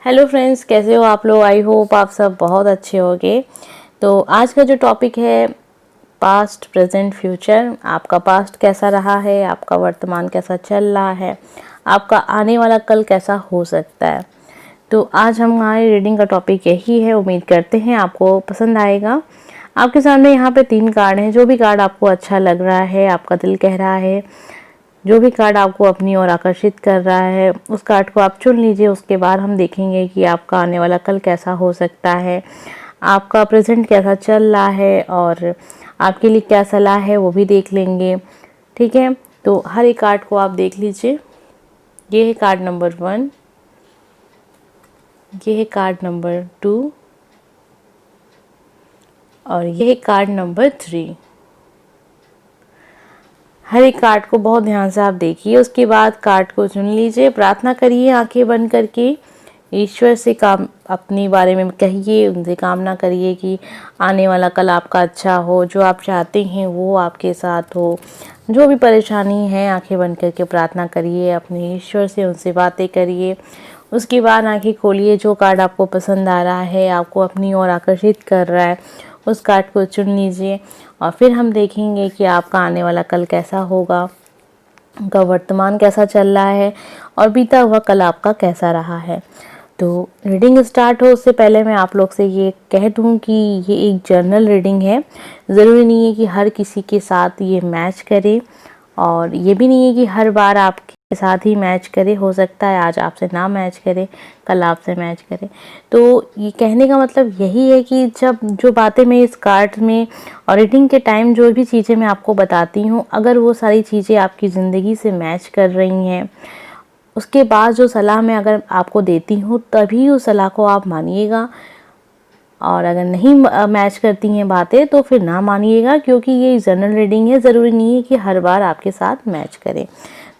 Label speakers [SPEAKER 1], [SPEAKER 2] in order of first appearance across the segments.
[SPEAKER 1] Hello friends, कैसे हो आप लोग। आई होप आप सब बहुत अच्छे होंगे। तो आज का जो टॉपिक है पास्ट प्रेजेंट फ्यूचर। आपका पास्ट कैसा रहा है, आपका वर्तमान कैसा चल रहा है, आपका आने वाला कल कैसा हो सकता है। तो आज हमारी रीडिंग का टॉपिक यही है। उम्मीद करते हैं आपको पसंद आएगा। आपके सामने यहाँ पे 3 कार्ड हैं। जो भी कार्ड आपको अच्छा लग रहा है, आपका दिल कह रहा है, जो भी कार्ड आपको अपनी ओर आकर्षित कर रहा है, उस कार्ड को आप चुन लीजिए। उसके बाद हम देखेंगे कि आपका आने वाला कल कैसा हो सकता है, आपका प्रेजेंट कैसा चल रहा है और आपके लिए क्या सलाह है वो भी देख लेंगे। ठीक है, तो हर एक कार्ड को आप देख लीजिए। ये है कार्ड नंबर 1, ये है कार्ड नंबर 2 और ये है कार्ड नंबर 3। हर एक कार्ड को बहुत ध्यान से आप देखिए। उसके बाद कार्ड को चुन लीजिए, प्रार्थना करिए आंखें बंद करके। ईश्वर से काम अपने बारे में कहिए, उनसे कामना करिए कि आने वाला कल आपका अच्छा हो, जो आप चाहते हैं वो आपके साथ हो। जो भी परेशानी है आंखें बंद करके प्रार्थना करिए, अपने ईश्वर से उनसे बातें करिए। उसके बाद आंखें खोलिए। जो कार्ड आपको पसंद आ रहा है, आपको अपनी ओर आकर्षित कर रहा है, उस कार्ड को चुन लीजिए और फिर हम देखेंगे कि आपका आने वाला कल कैसा होगा, आपका वर्तमान कैसा चल रहा है और बीता हुआ कल आपका कैसा रहा है। तो रीडिंग स्टार्ट हो उससे पहले मैं आप लोग से ये कह दूं कि ये एक जर्नल रीडिंग है। ज़रूरी नहीं है कि हर किसी के साथ ये मैच करे और ये भी नहीं है कि हर बार आपके साथ ही मैच करे। हो सकता है आज आपसे ना मैच करे, कल आपसे मैच करे। तो ये कहने का मतलब यही है कि जब जो बातें मैं इस कार्ड में और रीडिंग के टाइम जो भी चीज़ें मैं आपको बताती हूँ, अगर वो सारी चीज़ें आपकी ज़िंदगी से मैच कर रही हैं, उसके बाद जो सलाह मैं अगर आपको देती हूँ तभी उस सलाह को आप मानिएगा। और अगर नहीं मैच करती हैं बातें तो फिर ना मानिएगा, क्योंकि ये जनरल रीडिंग है। ज़रूरी नहीं है कि हर बार आपके साथ मैच करें।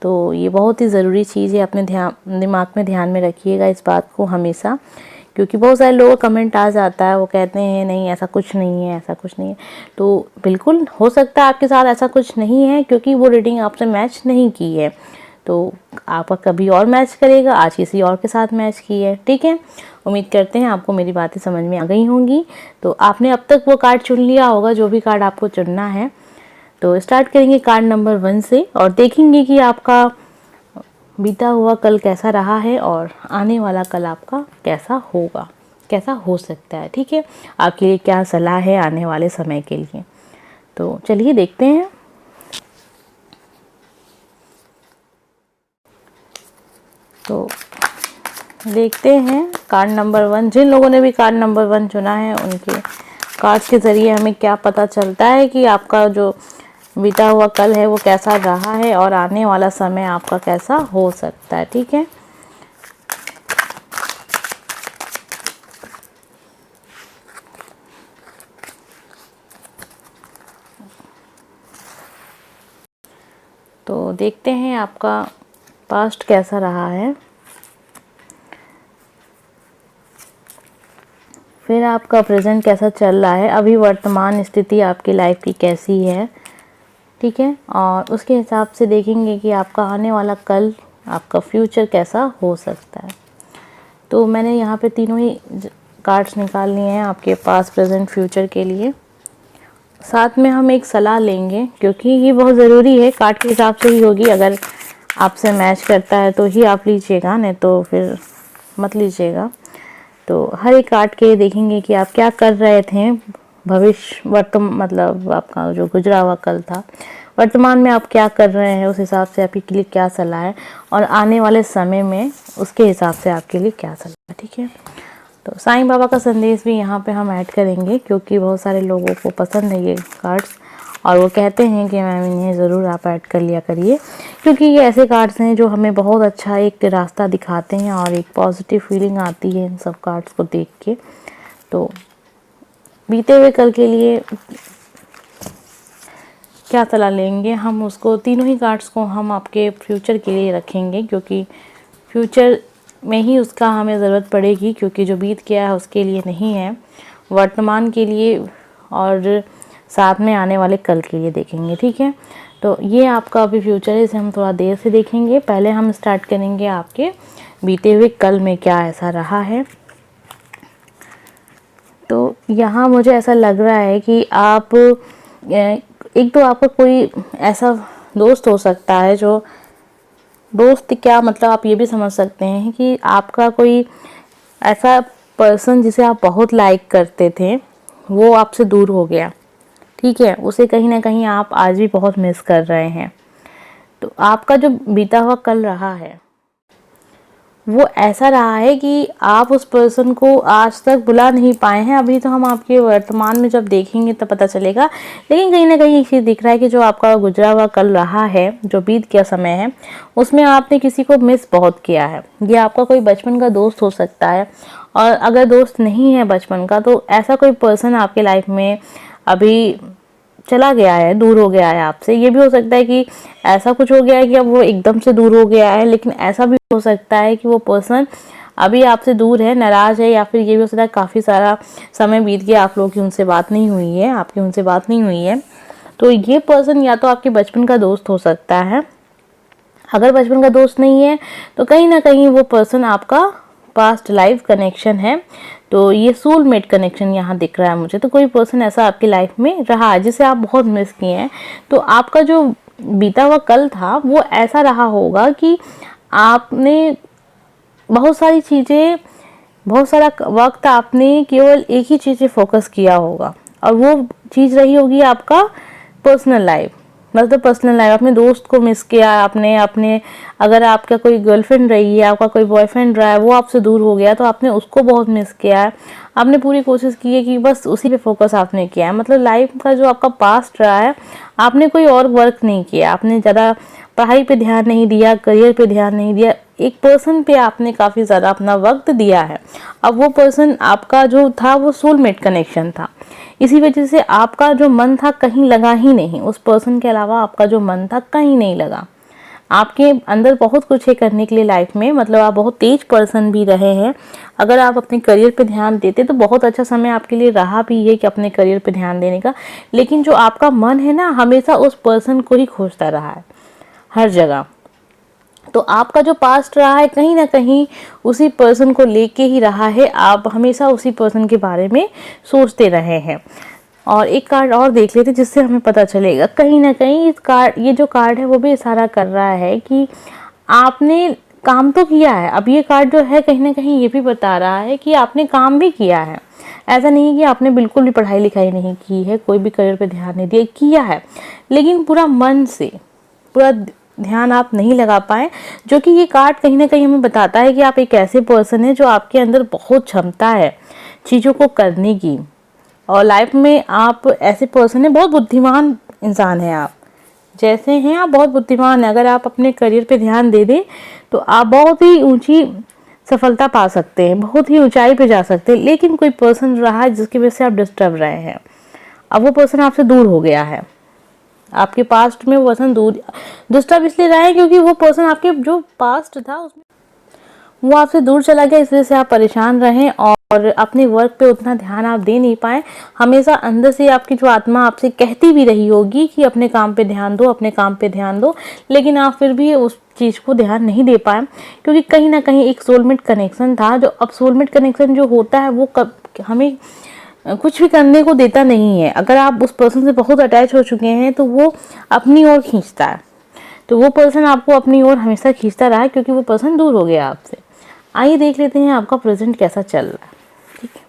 [SPEAKER 1] तो ये बहुत ही ज़रूरी चीज़ है, अपने दिमाग में ध्यान में रखिएगा इस बात को हमेशा। क्योंकि बहुत सारे लोगों का कमेंट आ जाता है, वो कहते हैं नहीं ऐसा कुछ नहीं है, ऐसा कुछ नहीं है। तो बिल्कुल हो सकता है आपके साथ ऐसा कुछ नहीं है, क्योंकि वो रीडिंग आपसे मैच नहीं की है। तो आपका कभी और मैच करेगा, आज किसी और के साथ मैच की है। ठीक है, उम्मीद करते हैं आपको मेरी बातें समझ में आ गई होंगी। तो आपने अब तक वो कार्ड चुन लिया होगा, जो भी कार्ड आपको चुनना है। तो स्टार्ट करेंगे कार्ड नंबर 1 से और देखेंगे कि आपका बीता हुआ कल कैसा रहा है और आने वाला कल आपका कैसा होगा, कैसा हो सकता है। ठीक है, आपके लिए क्या सलाह है आने वाले समय के लिए। तो चलिए देखते हैं। तो देखते हैं कार्ड नंबर 1। जिन लोगों ने भी कार्ड नंबर 1 चुना है, उनके कार्ड्स के ज़रिए हमें क्या पता चलता है कि आपका जो बीता हुआ कल है वो कैसा रहा है और आने वाला समय आपका कैसा हो सकता है। ठीक है, तो देखते हैं आपका पास्ट कैसा रहा है, फिर आपका प्रेजेंट कैसा चल रहा है, अभी वर्तमान स्थिति आपकी लाइफ की कैसी है। ठीक है, और उसके हिसाब से देखेंगे कि आपका आने वाला कल, आपका फ्यूचर कैसा हो सकता है। तो मैंने यहाँ पे तीनों ही कार्ड्स निकाल लिए हैं आपके पास प्रेजेंट फ्यूचर के लिए। साथ में हम एक सलाह लेंगे, क्योंकि ये बहुत ज़रूरी है। कार्ड के हिसाब से ही होगी। अगर आपसे मैच करता है तो ही आप लीजिएगा, नहीं तो फिर मत लीजिएगा। तो हर एक कार्ड के देखेंगे कि आप क्या कर रहे थे भविष्य, मतलब आपका जो गुजरा हुआ कल था, वर्तमान में आप क्या कर रहे हैं, उस हिसाब से आपके लिए क्या सलाह है और आने वाले समय में उसके हिसाब से आपके लिए क्या सलाह है। ठीक है, तो साईं बाबा का संदेश भी यहाँ पे हम ऐड करेंगे, क्योंकि बहुत सारे लोगों को पसंद है ये कार्ड्स और वो कहते हैं कि मैम इन्हें ज़रूर आप ऐड कर लिया करिए, क्योंकि ये ऐसे कार्ड्स हैं जो हमें बहुत अच्छा एक रास्ता दिखाते हैं और एक पॉजिटिव फीलिंग आती है इन सब कार्ड्स को देख के। तो बीते हुए कल के लिए क्या सलाह लेंगे हम, उसको तीनों ही कार्ड्स को हम आपके फ्यूचर के लिए रखेंगे, क्योंकि फ्यूचर में ही उसका हमें ज़रूरत पड़ेगी, क्योंकि जो बीत गया है उसके लिए नहीं है, वर्तमान के लिए और साथ में आने वाले कल के लिए देखेंगे। ठीक है, तो ये आपका अभी फ्यूचर है, इसे हम थोड़ा देर से देखेंगे। पहले हम स्टार्ट करेंगे आपके बीते हुए कल में क्या ऐसा रहा है। तो यहाँ मुझे ऐसा लग रहा है कि आप एक तो आपका कोई ऐसा दोस्त हो सकता है जो दोस्त क्या मतलब आप ये भी समझ सकते हैं कि आपका कोई ऐसा पर्सन जिसे आप बहुत लाइक करते थे वो आपसे दूर हो गया, ठीक है। उसे कहीं ना कहीं आप आज भी बहुत मिस कर रहे हैं। तो आपका जो बीता हुआ कल रहा है वो ऐसा रहा है कि आप उस पर्सन को आज तक बुला नहीं पाए हैं। अभी तो हम आपके वर्तमान में जब देखेंगे तो पता चलेगा, लेकिन कहीं ना कहीं एक चीज़ दिख रहा है कि जो आपका गुजरा हुआ कल रहा है, जो बीत गया समय है, उसमें आपने किसी को मिस बहुत किया है। ये आपका कोई बचपन का दोस्त हो सकता है, और अगर दोस्त नहीं है बचपन का तो ऐसा कोई पर्सन आपके लाइफ में अभी चला गया है, दूर हो गया है आपसे। ये भी हो सकता है कि ऐसा कुछ हो गया है कि अब वो एकदम से दूर हो गया है, लेकिन ऐसा भी हो सकता है कि वो पर्सन अभी आपसे दूर है, नाराज है, या फिर ये भी हो सकता है काफ़ी सारा समय बीत गया, आप लोगों की उनसे बात नहीं हुई है, आपकी उनसे बात नहीं हुई है। तो ये पर्सन या तो आपके बचपन का दोस्त हो सकता है। अगर बचपन का दोस्त नहीं है तो कहीं ना कहीं वो पर्सन आपका पास्ट लाइफ कनेक्शन है। तो ये सोलमेट कनेक्शन यहाँ दिख रहा है मुझे। तो कोई पर्सन ऐसा आपकी लाइफ में रहा है जिसे आप बहुत मिस किए हैं। तो आपका जो बीता हुआ कल था वो ऐसा रहा होगा कि आपने बहुत सारी चीज़ें, बहुत सारा वक्त आपने केवल एक ही चीज़ पे फोकस किया होगा, और वो चीज़ रही होगी आपका पर्सनल लाइफ। मतलब पर्सनल लाइफ, अपने दोस्त को मिस किया आपने, अपने अगर आपका कोई गर्लफ्रेंड रही है, आपका कोई बॉयफ्रेंड रहा है, वो आपसे दूर हो गया तो आपने उसको बहुत मिस किया है। आपने पूरी कोशिश की है कि बस उसी पे फोकस आपने किया है। मतलब लाइफ का जो आपका पास्ट रहा है, आपने कोई और वर्क नहीं किया, आपने ज़्यादा पढ़ाई पे ध्यान नहीं दिया, करियर पे ध्यान नहीं दिया, एक पर्सन पे आपने काफ़ी ज़्यादा अपना वक्त दिया है। अब वो पर्सन आपका जो था वो सोलमेट कनेक्शन था, इसी वजह से आपका जो मन था कहीं लगा ही नहीं। उस पर्सन के अलावा आपका जो मन था कहीं नहीं लगा। आपके अंदर बहुत कुछ है करने के लिए लाइफ में, मतलब आप बहुत तेज पर्सन भी रहे हैं। अगर आप अपने करियर पे ध्यान देते तो बहुत अच्छा समय आपके लिए रहा भी है कि अपने करियर पे ध्यान देने का। लेकिन जो आपका मन है ना, हमेशा उस पर्सन को ही खोजता रहा है हर जगह। तो आपका जो पास्ट रहा है कहीं ना कहीं उसी पर्सन को लेके ही रहा है। आप हमेशा उसी पर्सन के बारे में सोचते रहे हैं। और एक कार्ड और देख लेते जिससे हमें पता चलेगा। कहीं ना कहीं इस कार्ड, ये जो कार्ड है वो भी इशारा कर रहा है कि आपने काम तो किया है। अब ये कार्ड जो है कहीं ना कहीं ये भी बता रहा है कि आपने काम भी किया है। ऐसा नहीं है कि आपने बिल्कुल भी पढ़ाई लिखाई नहीं की है, कोई भी करियर पे ध्यान नहीं दिया, किया है, लेकिन पूरा मन से पूरा ध्यान आप नहीं लगा पाए। जो कि ये कार्ड कहीं ना कहीं हमें बताता है कि आप एक ऐसे पर्सन है जो आपके अंदर बहुत क्षमता है चीज़ों को करने की, और लाइफ में आप ऐसे पर्सन है, बहुत बुद्धिमान इंसान है आप। जैसे हैं आप बहुत बुद्धिमान है। अगर आप अपने करियर पे ध्यान दे दें तो आप बहुत ही ऊंची सफलता पा सकते हैं, बहुत ही ऊंचाई पे जा सकते हैं। लेकिन कोई पर्सन रहा है जिसकी वजह से आप डिस्टर्ब रहे हैं। अब वो पर्सन आपसे दूर हो गया है। आपके पास्ट में वो पर्सन दूर डिस्टर्ब इसलिए रहा है क्योंकि वो पर्सन आपके जो पास्ट था उसमें वो आपसे दूर चला गया, इस वजह से आप परेशान रहें और अपने वर्क पे उतना ध्यान आप दे नहीं पाए। हमेशा अंदर से आपकी जो आत्मा आपसे कहती भी रही होगी कि अपने काम पे ध्यान दो, अपने काम पे ध्यान दो, लेकिन आप फिर भी उस चीज़ को ध्यान नहीं दे पाए क्योंकि कहीं ना कहीं एक सोलमेट कनेक्शन था। जो अब सोलमेट कनेक्शन जो होता है वो हमें कुछ भी करने को देता नहीं है। अगर आप उस पर्सन से बहुत अटैच हो चुके हैं तो वो अपनी ओर खींचता है। तो वो पर्सन आपको अपनी ओर हमेशा खींचता रहा है क्योंकि वो पर्सन दूर हो गया आपसे। आइए देख लेते हैं आपका प्रेजेंट कैसा चल रहा है। ठीक है,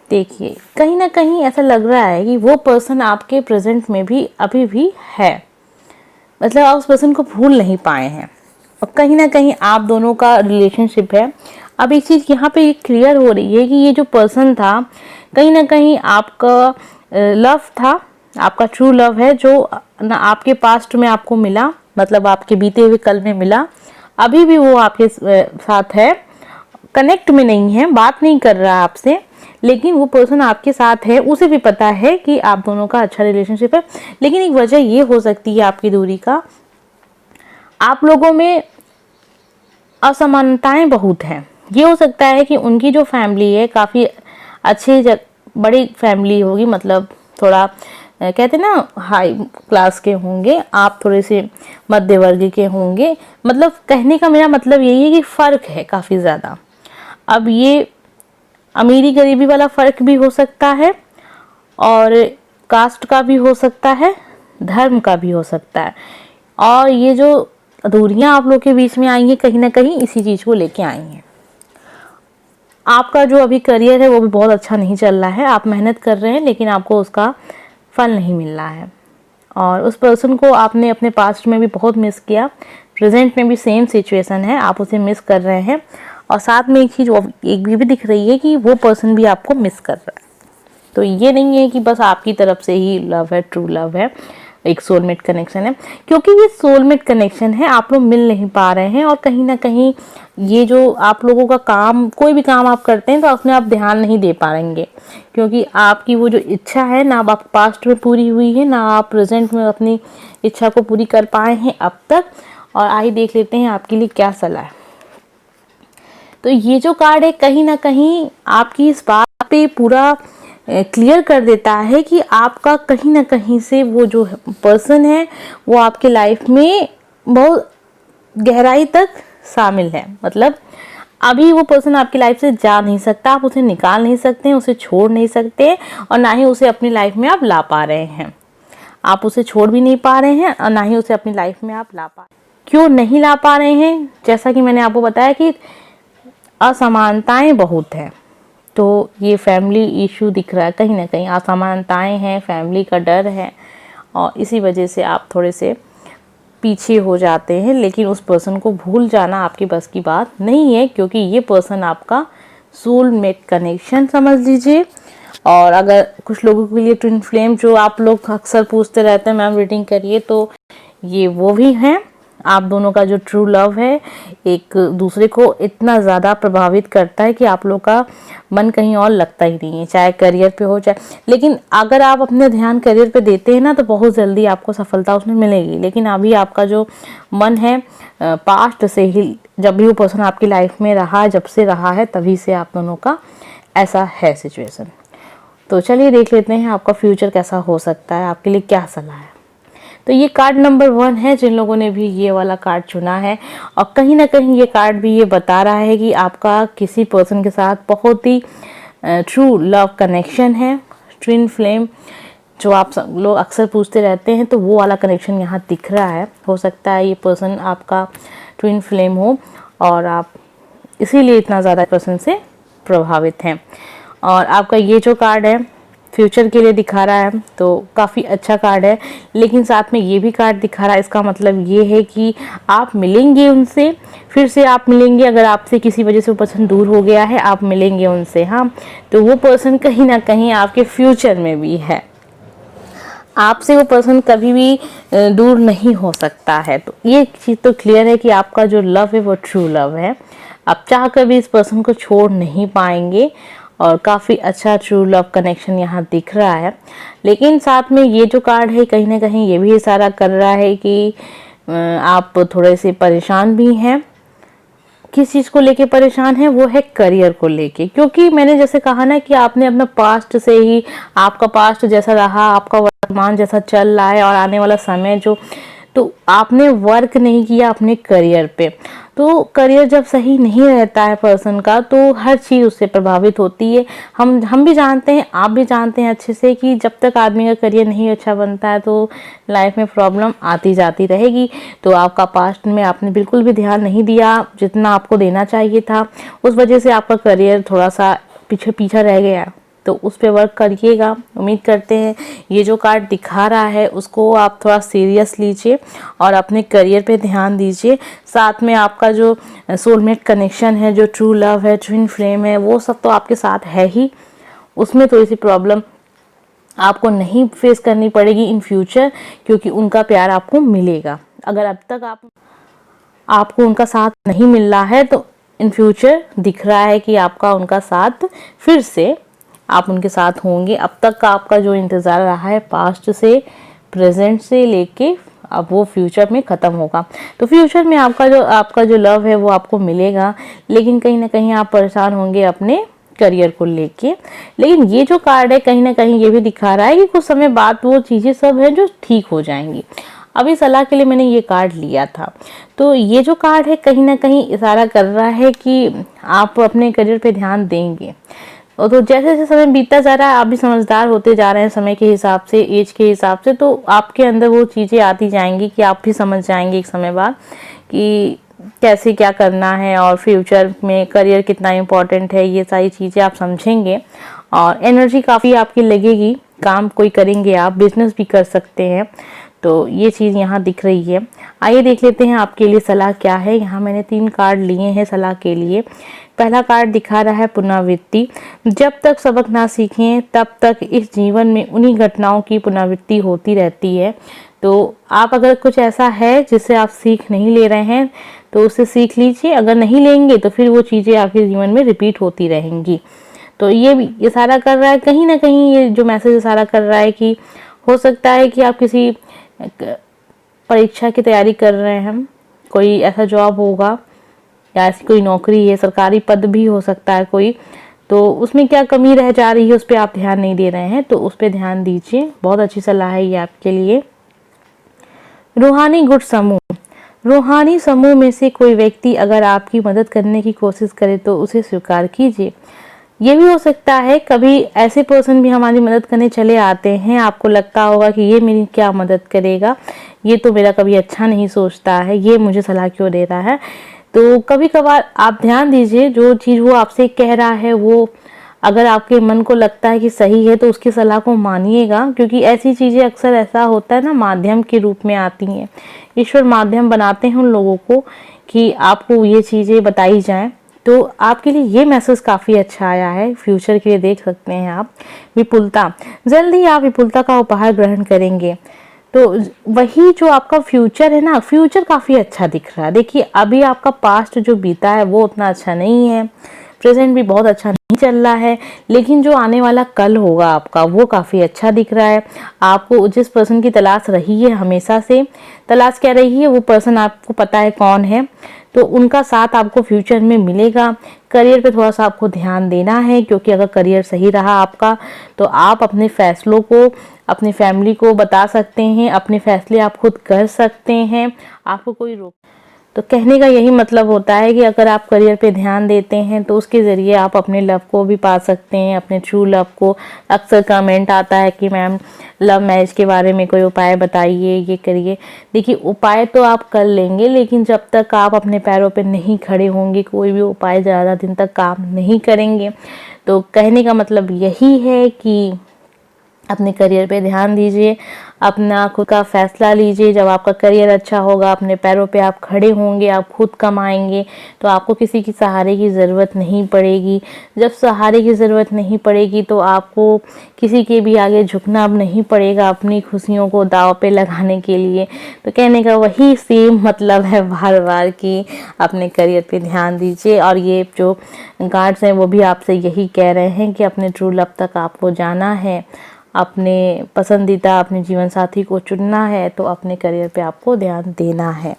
[SPEAKER 1] देखिए कहीं ना कहीं ऐसा लग रहा है कि वो पर्सन आपके प्रेजेंट में भी अभी भी है। मतलब आप उस पर्सन को भूल नहीं पाए हैं, और कहीं ना कहीं आप दोनों का रिलेशनशिप है। अब एक चीज़ यहाँ पे क्लियर हो रही है कि ये जो पर्सन था कहीं ना कहीं आपका लव था, आपका ट्रू लव है जो ना आपके पास्ट में आपको मिला, मतलब आपके बीते हुए कल में मिला। अभी भी वो आपके साथ है, कनेक्ट में नहीं है, बात नहीं कर रहा है आपसे, लेकिन वो पर्सन आपके साथ है। उसे भी पता है कि आप दोनों का अच्छा रिलेशनशिप है। लेकिन एक वजह ये हो सकती है आपकी दूरी का, आप लोगों में असमानताएं बहुत हैं। ये हो सकता है कि उनकी जो फैमिली है काफ़ी अच्छी बड़ी फैमिली होगी, मतलब थोड़ा कहते हैं ना हाई क्लास के होंगे, आप थोड़े से मध्य वर्ग के होंगे। मतलब कहने का मेरा मतलब यही है कि फ़र्क है काफ़ी ज़्यादा। अब ये अमीरी गरीबी वाला फ़र्क भी हो सकता है, और कास्ट का भी हो सकता है, धर्म का भी हो सकता है। और ये जो दूरियां आप लोग के बीच में आई हैं, कहीं ना कहीं इसी चीज़ को लेके आई हैं। आपका जो अभी करियर है वो भी बहुत अच्छा नहीं चल रहा है, आप मेहनत कर रहे हैं लेकिन आपको उसका फल नहीं मिल रहा है। और उस पर्सन को आपने अपने पास्ट में भी बहुत मिस किया, प्रेजेंट में भी सेम सिचुएशन है, आप उसे मिस कर रहे हैं। और साथ में एक चीज़ एक भी दिख रही है कि वो पर्सन भी आपको मिस कर रहा है। तो ये नहीं है कि बस आपकी तरफ से ही लव है, ट्रू लव है, एक सोलमेट कनेक्शन है। क्योंकि ये सोलमेट कनेक्शन है, आप लोग मिल नहीं पा रहे हैं, और कहीं ना कहीं ये जो आप लोगों का काम, कोई भी काम आप करते हैं तो उसमें आप ध्यान नहीं दे पाएंगे, क्योंकि आपकी वो जो इच्छा है ना, आप पास्ट में पूरी हुई है ना, आप प्रेजेंट में अपनी इच्छा को पूरी कर पाए हैं अब तक। और आइए देख लेते हैं आपके लिए क्या सलाह है। तो ये जो कार्ड है कहीं ना कहीं आपकी इस बात पे पूरा क्लियर कर देता है कि आपका कहीं ना कहीं से वो जो पर्सन है वो आपके लाइफ में बहुत गहराई तक शामिल है। मतलब अभी वो पर्सन आपकी लाइफ से जा नहीं सकता, आप उसे निकाल नहीं सकते, उसे छोड़ नहीं सकते, और ना ही उसे अपनी लाइफ में आप ला पा रहे हैं। आप उसे छोड़ भी नहीं पा रहे हैं और ना ही उसे अपनी लाइफ में आप ला पा रहे हैं। क्यों नहीं ला पा रहे हैं? जैसा कि मैंने आपको बताया कि असमानताएं बहुत हैं। तो ये फैमिली इशू दिख रहा है, कहीं ना कहीं असमानताएं हैं, फैमिली का डर है, और इसी वजह से आप थोड़े से पीछे हो जाते हैं। लेकिन उस पर्सन को भूल जाना आपकी बस की बात नहीं है, क्योंकि ये पर्सन आपका सोलमेट कनेक्शन समझ लीजिए। और अगर कुछ लोगों के लिए ट्विन फ्लेम, जो आप लोग अक्सर पूछते रहते हैं मैम रीडिंग करिए, तो ये वो भी हैं। आप दोनों का जो ट्रू लव है एक दूसरे को इतना ज़्यादा प्रभावित करता है कि आप लोग का मन कहीं और लगता ही नहीं है, चाहे करियर पे हो चाहे। लेकिन अगर आप अपने ध्यान करियर पे देते हैं ना, तो बहुत जल्दी आपको सफलता उसमें मिलेगी। लेकिन अभी आपका जो मन है पास्ट से ही, जब भी वो पर्सन आपकी लाइफ में रहा, जब से रहा है तभी से आप दोनों का ऐसा है सिचुएशन। तो चलिए देख लेते हैं आपका फ्यूचर कैसा हो सकता है, आपके लिए क्या सलाह है। तो ये कार्ड नंबर 1 है, जिन लोगों ने भी ये वाला कार्ड चुना है। और कहीं ना कहीं ये कार्ड भी ये बता रहा है कि आपका किसी पर्सन के साथ बहुत ही ट्रू लव कनेक्शन है, ट्विन फ्लेम, जो आप सब लोग अक्सर पूछते रहते हैं, तो वो वाला कनेक्शन यहाँ दिख रहा है। हो सकता है ये पर्सन आपका ट्विन फ्लेम हो और आप इसीलिए इतना ज़्यादा पर्सन से प्रभावित हैं। और आपका ये जो कार्ड है फ्यूचर के लिए दिखा रहा है, तो काफ़ी अच्छा कार्ड है। लेकिन साथ में ये भी कार्ड दिखा रहा है, इसका मतलब ये है कि आप मिलेंगे उनसे, फिर से आप मिलेंगे। अगर आपसे किसी वजह से वो पर्सन दूर हो गया है, आप मिलेंगे उनसे, हाँ, तो वो पर्सन कहीं ना कहीं आपके फ्यूचर में भी है। आपसे वो पर्सन कभी भी दूर नहीं हो सकता है। तो ये चीज़ तो क्लियर है कि आपका जो लव है वो ट्रू लव है। आप चाह कर भी इस पर्सन को छोड़ नहीं पाएंगे, और काफ़ी अच्छा ट्रू लव कनेक्शन यहाँ दिख रहा है। लेकिन साथ में ये जो कार्ड है कहीं ना कहीं ये भी इशारा कर रहा है कि आप थोड़े से परेशान भी हैं। किस चीज़ को लेके परेशान है? वो है करियर को लेके। क्योंकि मैंने जैसे कहा ना कि आपने अपना पास्ट से ही, आपका पास्ट जैसा रहा, आपका वर्तमान जैसा चल रहा है, और आने वाला समय जो, तो आपने वर्क नहीं किया अपने करियर पे। तो करियर जब सही नहीं रहता है पर्सन का, तो हर चीज़ उससे प्रभावित होती है। हम भी जानते हैं, आप भी जानते हैं अच्छे से कि जब तक आदमी का करियर नहीं अच्छा बनता है तो लाइफ में प्रॉब्लम आती जाती रहेगी। तो आपका पास्ट में आपने बिल्कुल भी ध्यान नहीं दिया जितना आपको देना चाहिए था, उस वजह से आपका करियर थोड़ा सा पीछे रह गया। तो उस पर वर्क करिएगा। उम्मीद करते हैं ये जो कार्ड दिखा रहा है उसको आप थोड़ा सीरियस लीजिए और अपने करियर पे ध्यान दीजिए। साथ में आपका जो सोलमेट कनेक्शन है, जो ट्रू लव है, ट्विन फ्लेम है, वो सब तो आपके साथ है ही। उसमें थोड़ी सी प्रॉब्लम आपको नहीं फेस करनी पड़ेगी इन फ्यूचर, क्योंकि उनका प्यार आपको मिलेगा। अगर अब तक आपको उनका साथ नहीं मिल रहा है, तो इन फ्यूचर दिख रहा है कि आपका उनका साथ फिर से आप उनके साथ होंगे। अब तक का आपका जो इंतज़ार रहा है पास्ट से, प्रेजेंट से लेके, अब वो फ्यूचर में ख़त्म होगा। तो फ्यूचर में आपका जो लव है वो आपको मिलेगा। लेकिन कहीं ना कहीं आप परेशान होंगे अपने करियर को लेके। लेकिन ये जो कार्ड है कहीं ना कहीं ये भी दिखा रहा है कि कुछ समय बाद वो चीज़ें सब है जो ठीक हो जाएंगी। अभी सलाह के लिए मैंने ये कार्ड लिया था, तो ये जो कार्ड है कहीं ना कहीं इशारा कर रहा है कि आप अपने करियर पे ध्यान देंगे। और तो जैसे जैसे समय बीतता जा रहा है आप भी समझदार होते जा रहे हैं समय के हिसाब से, एज के हिसाब से, तो आपके अंदर वो चीज़ें आती जाएंगी कि आप भी समझ जाएंगे एक समय बाद कि कैसे क्या करना है और फ्यूचर में करियर कितना इम्पोर्टेंट है। ये सारी चीज़ें आप समझेंगे और एनर्जी काफ़ी आपकी लगेगी। काम कोई करेंगे, आप बिजनेस भी कर सकते हैं, तो ये चीज़ यहाँ दिख रही है। आइए देख लेते हैं आपके लिए सलाह क्या है। यहाँ मैंने 3 कार्ड लिए हैं सलाह के लिए। पहला कार्ड दिखा रहा है पुनरावृत्ति। जब तक सबक ना सीखें तब तक इस जीवन में उन्हीं घटनाओं की पुनरावृत्ति होती रहती है। तो आप अगर कुछ ऐसा है जिससे आप सीख नहीं ले रहे हैं तो उससे सीख लीजिए, अगर नहीं लेंगे तो फिर वो चीज़ें आपके जीवन में रिपीट होती रहेंगी। तो ये भी इशारा कर रहा है कहीं ना कहीं, ये जो मैसेज इशारा कर रहा है कि हो सकता है कि आप किसी परीक्षा की तैयारी कर रहे हैं, कोई ऐसा जॉब होगा या ऐसी कोई नौकरी है, सरकारी पद भी हो सकता है कोई, तो उसमें क्या कमी रह जा रही है उस पर आप ध्यान नहीं दे रहे हैं, तो उस पर ध्यान दीजिए। बहुत अच्छी सलाह है ये आपके लिए। रूहानी गुट समूह। रूहानी समूह में से कोई व्यक्ति अगर आपकी मदद करने की कोशिश करे तो उसे स्वीकार कीजिए। ये भी हो सकता है कभी ऐसे पर्सन भी हमारी मदद करने चले आते हैं, आपको लगता होगा कि ये मेरी क्या मदद करेगा, ये तो मेरा कभी अच्छा नहीं सोचता है, ये मुझे सलाह क्यों दे रहा है। तो कभी कभार आप ध्यान दीजिए जो चीज़ वो आपसे कह रहा है वो अगर आपके मन को लगता है कि सही है तो उसकी सलाह को मानिएगा, क्योंकि ऐसी चीज़ें अक्सर ऐसा होता है ना, माध्यम के रूप में आती हैं। ईश्वर माध्यम बनाते हैं उन लोगों को कि आपको ये चीज़ें बताई जाएं। तो आपके लिए ये मैसेज काफ़ी अच्छा आया है, फ्यूचर के लिए देख सकते हैं आप। विपुलता। जल्द ही आप विपुलता का उपहार ग्रहण करेंगे। तो वही जो आपका फ्यूचर है ना, फ्यूचर काफ़ी अच्छा दिख रहा है। देखिए अभी आपका पास्ट जो बीता है वो उतना अच्छा नहीं है, प्रेजेंट भी बहुत अच्छा नहीं चल रहा है, लेकिन जो आने वाला कल होगा आपका वो काफ़ी अच्छा दिख रहा है। आपको जिस पर्सन की तलाश रही है, हमेशा से तलाश क्या रही है, वो पर्सन आपको पता है कौन है, तो उनका साथ आपको फ्यूचर में मिलेगा। करियर पे थोड़ा सा आपको ध्यान देना है, क्योंकि अगर करियर सही रहा आपका तो आप अपने फैसलों को अपनी फैमिली को बता सकते हैं, अपने फैसले आप खुद कर सकते हैं, आपको कोई रोक। तो कहने का यही मतलब होता है कि अगर आप करियर पे ध्यान देते हैं तो उसके ज़रिए आप अपने लव को भी पा सकते हैं, अपने ट्रू लव को। अक्सर कमेंट आता है कि मैम लव मैरिज के बारे में कोई उपाय बताइए, ये करिए। देखिए उपाय तो आप कर लेंगे, लेकिन जब तक आप अपने पैरों पे नहीं खड़े होंगे कोई भी उपाय ज़्यादा दिन तक काम नहीं करेंगे। तो कहने का मतलब यही है कि अपने करियर पे ध्यान दीजिए, अपना खुद का फैसला लीजिए। जब आपका करियर अच्छा होगा, अपने पैरों पे आप खड़े होंगे, आप खुद कमाएंगे, तो आपको किसी की सहारे की ज़रूरत नहीं पड़ेगी। जब सहारे की ज़रूरत नहीं पड़ेगी तो आपको किसी के भी आगे झुकना अब नहीं पड़ेगा अपनी खुशियों को दांव पे लगाने के लिए। तो कहने का वही सेम मतलब है बार बार कि अपने करियर पे ध्यान दीजिए। और ये जो गार्ड्स हैं वो भी आपसे यही कह रहे हैं कि अपने ट्रू लव तक आपको जाना है, अपने पसंदीदा अपने जीवन साथी को चुनना है, तो अपने करियर पे आपको ध्यान देना है।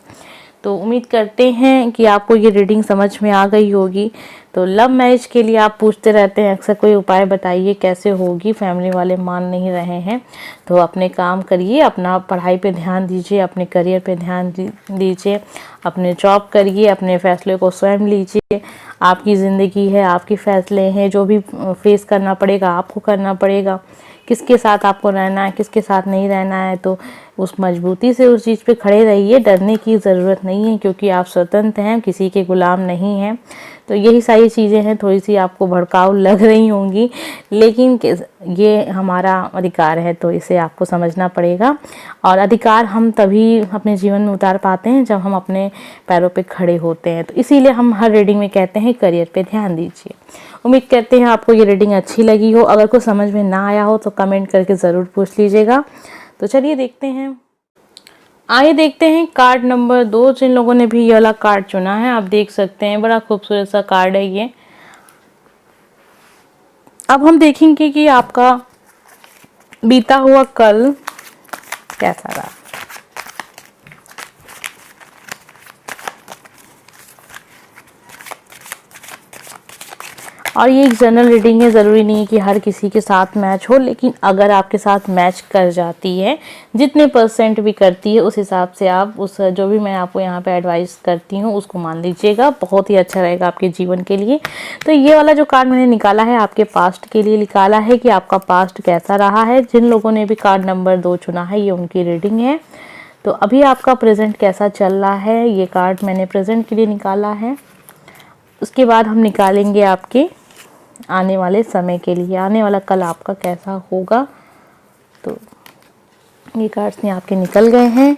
[SPEAKER 1] तो उम्मीद करते हैं कि आपको ये रीडिंग समझ में आ गई होगी। तो लव मैरिज के लिए आप पूछते रहते हैं अक्सर, कोई उपाय बताइए कैसे होगी, फैमिली वाले मान नहीं रहे हैं। तो अपने काम करिए, अपना पढ़ाई पे ध्यान दीजिए, अपने करियर पे ध्यान दीजिए, अपने जॉब करिए, अपने फैसले को स्वयं लीजिए। आपकी ज़िंदगी है, आपके फैसले हैं, जो भी फेस करना पड़ेगा आपको करना पड़ेगा। किसके साथ आपको रहना है, किसके साथ नहीं रहना है, तो उस मजबूती से उस चीज़ पे खड़े रहिए। डरने की ज़रूरत नहीं है, क्योंकि आप स्वतंत्र हैं, किसी के गुलाम नहीं हैं। तो यही सारी चीज़ें हैं, थोड़ी सी आपको भड़काऊ लग रही होंगी, लेकिन ये हमारा अधिकार है, तो इसे आपको समझना पड़ेगा। और अधिकार हम तभी अपने जीवन में उतार पाते हैं जब हम अपने पैरों पे खड़े होते हैं। तो इसीलिए हम हर रीडिंग में कहते हैं करियर पे ध्यान दीजिए। उम्मीद करते हैं आपको ये रीडिंग अच्छी लगी हो। अगर कुछ समझ में ना आया हो तो कमेंट करके ज़रूर पूछ लीजिएगा। तो चलिए देखते हैं, आइए देखते हैं कार्ड नंबर 2। जिन लोगों ने भी ये वाला कार्ड चुना है, आप देख सकते हैं बड़ा खूबसूरत सा कार्ड है ये। अब हम देखेंगे कि आपका बीता हुआ कल कैसा रहा। और ये एक जनरल रीडिंग है, ज़रूरी नहीं है कि हर किसी के साथ मैच हो, लेकिन अगर आपके साथ मैच कर जाती है, जितने % भी करती है, उस हिसाब से आप उस जो भी मैं आपको यहाँ पे एडवाइस करती हूँ उसको मान लीजिएगा, बहुत ही अच्छा रहेगा आपके जीवन के लिए। तो ये वाला जो कार्ड मैंने निकाला है आपके पास्ट के लिए निकाला है कि आपका पास्ट कैसा रहा है। जिन लोगों ने भी कार्ड नंबर 2 चुना है, ये उनकी रीडिंग है। तो अभी आपका प्रेजेंट कैसा चल रहा है, ये कार्ड मैंने प्रेजेंट के लिए निकाला है। उसके बाद हम निकालेंगे आपके आने वाले समय के लिए, आने वाला कल आपका कैसा होगा। तो ये कार्ड्स नहीं आपके निकल गए हैं।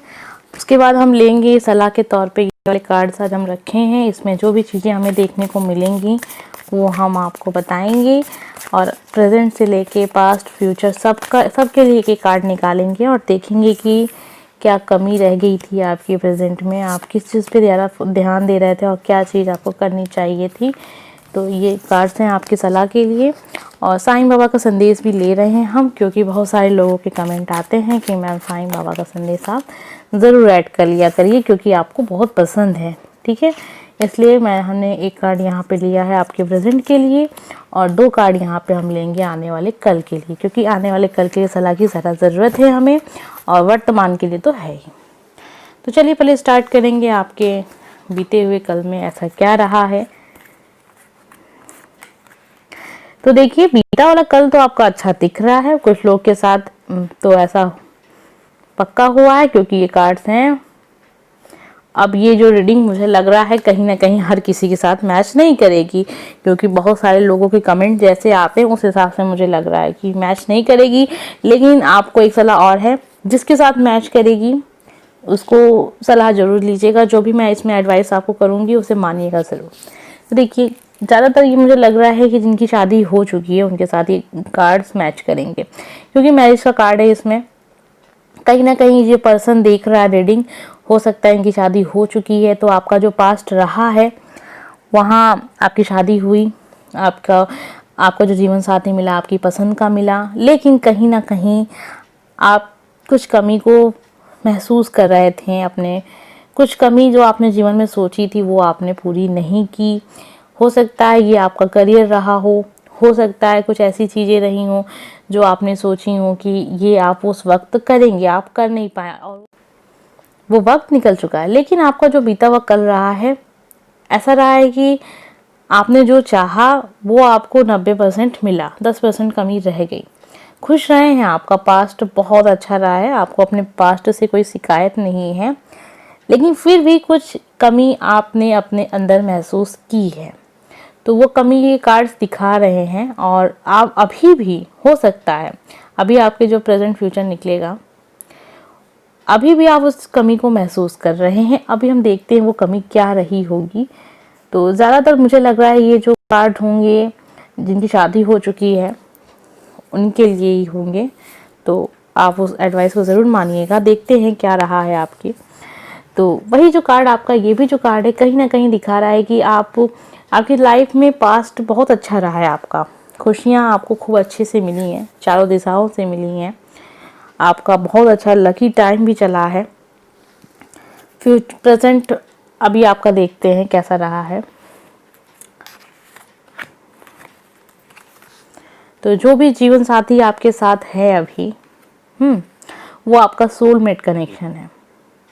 [SPEAKER 1] उसके बाद हम लेंगे सलाह के तौर पे ये वाले कार्ड्स आज हम रखे हैं, इसमें जो भी चीज़ें हमें देखने को मिलेंगी वो हम आपको बताएंगे, और प्रेजेंट से लेके पास्ट फ्यूचर सबके लिए एक कार्ड निकालेंगे और देखेंगे कि क्या कमी रह गई थी आपकी प्रेजेंट में, आप किस चीज़ पे ज़्यादा ध्यान दे रहे थे और क्या चीज़ आपको करनी चाहिए थी। तो ये कार्ड्स हैं आपकी सलाह के लिए। और साईं बाबा का संदेश भी ले रहे हैं हम, क्योंकि बहुत सारे लोगों के कमेंट आते हैं कि मैम साईं बाबा का संदेश आप ज़रूर ऐड कर लिया करिए, क्योंकि आपको बहुत पसंद है। ठीक है, इसलिए हमने एक कार्ड यहाँ पे लिया है आपके प्रेजेंट के लिए, और 2 कार्ड यहाँ पे हम लेंगे आने वाले कल के लिए, क्योंकि आने वाले कल के लिए सलाह की ज़्यादा ज़रूरत है हमें, और वर्तमान के लिए तो है ही। तो चलिए पहले स्टार्ट करेंगे आपके बीते हुए कल में ऐसा क्या रहा है। तो देखिए, बीता वाला कल तो आपका अच्छा दिख रहा है, कुछ लोग के साथ तो ऐसा पक्का हुआ है, क्योंकि ये कार्ड्स हैं। अब ये जो रीडिंग मुझे लग रहा है कहीं ना कहीं हर किसी के साथ मैच नहीं करेगी, क्योंकि बहुत सारे लोगों के कमेंट जैसे आते हैं उस हिसाब से मुझे लग रहा है कि मैच नहीं करेगी। लेकिन आपको एक सलाह और है, जिसके साथ मैच करेगी उसको सलाह जरूर लीजिएगा, जो भी मैं इसमें एडवाइस आपको करूँगी उसे मानिएगा ज़रूर। तो देखिए, ज़्यादातर ये मुझे लग रहा है कि जिनकी शादी हो चुकी है उनके साथ ये कार्ड्स मैच करेंगे, क्योंकि मैरिज का कार्ड है इसमें। कहीं ना कहीं ये पर्सन देख रहा है रीडिंग, हो सकता है इनकी शादी हो चुकी है, तो आपका जो पास्ट रहा है वहाँ आपकी शादी हुई, आपका जो जीवन साथी मिला आपकी पसंद का मिला, लेकिन कहीं ना कहीं आप कुछ कमी को महसूस कर रहे थे, अपने कुछ कमी जो आपने जीवन में सोची थी वो आपने पूरी नहीं की। हो सकता है ये आपका करियर रहा हो सकता है कुछ ऐसी चीज़ें रही हों जो आपने सोची हो कि ये आप उस वक्त करेंगे, आप कर नहीं पाए और वो वक्त निकल चुका है। लेकिन आपका जो बीता हुआ कल रहा है, ऐसा रहा है कि आपने जो चाहा वो आपको 90% मिला, 10% कमी रह गई। खुश रहे हैं, आपका पास्ट बहुत अच्छा रहा है, आपको अपने पास्ट से कोई शिकायत नहीं है, लेकिन फिर भी कुछ कमी आपने अपने अंदर महसूस की है। तो वो कमी ये कार्ड्स दिखा रहे हैं, और आप अभी भी हो सकता है, अभी आपके जो प्रेजेंट फ्यूचर निकलेगा, अभी भी आप उस कमी को महसूस कर रहे हैं। अभी हम देखते हैं वो कमी क्या रही होगी। तो ज़्यादातर मुझे लग रहा है ये जो कार्ड होंगे जिनकी शादी हो चुकी है उनके लिए ही होंगे, तो आप उस एडवाइस को ज़रूर मानिएगा। देखते हैं क्या रहा है आपकी। तो वही जो कार्ड आपका, ये भी जो कार्ड है कहीं ना कहीं दिखा रहा है कि आपकी लाइफ में पास्ट बहुत अच्छा रहा है, आपका खुशियाँ आपको खूब अच्छे से मिली हैं, चारों दिशाओं से मिली हैं, आपका बहुत अच्छा लकी टाइम भी चला है। प्रेजेंट अभी आपका देखते हैं कैसा रहा है। तो जो भी जीवन साथी आपके साथ है अभी, वो आपका सोलमेट कनेक्शन है।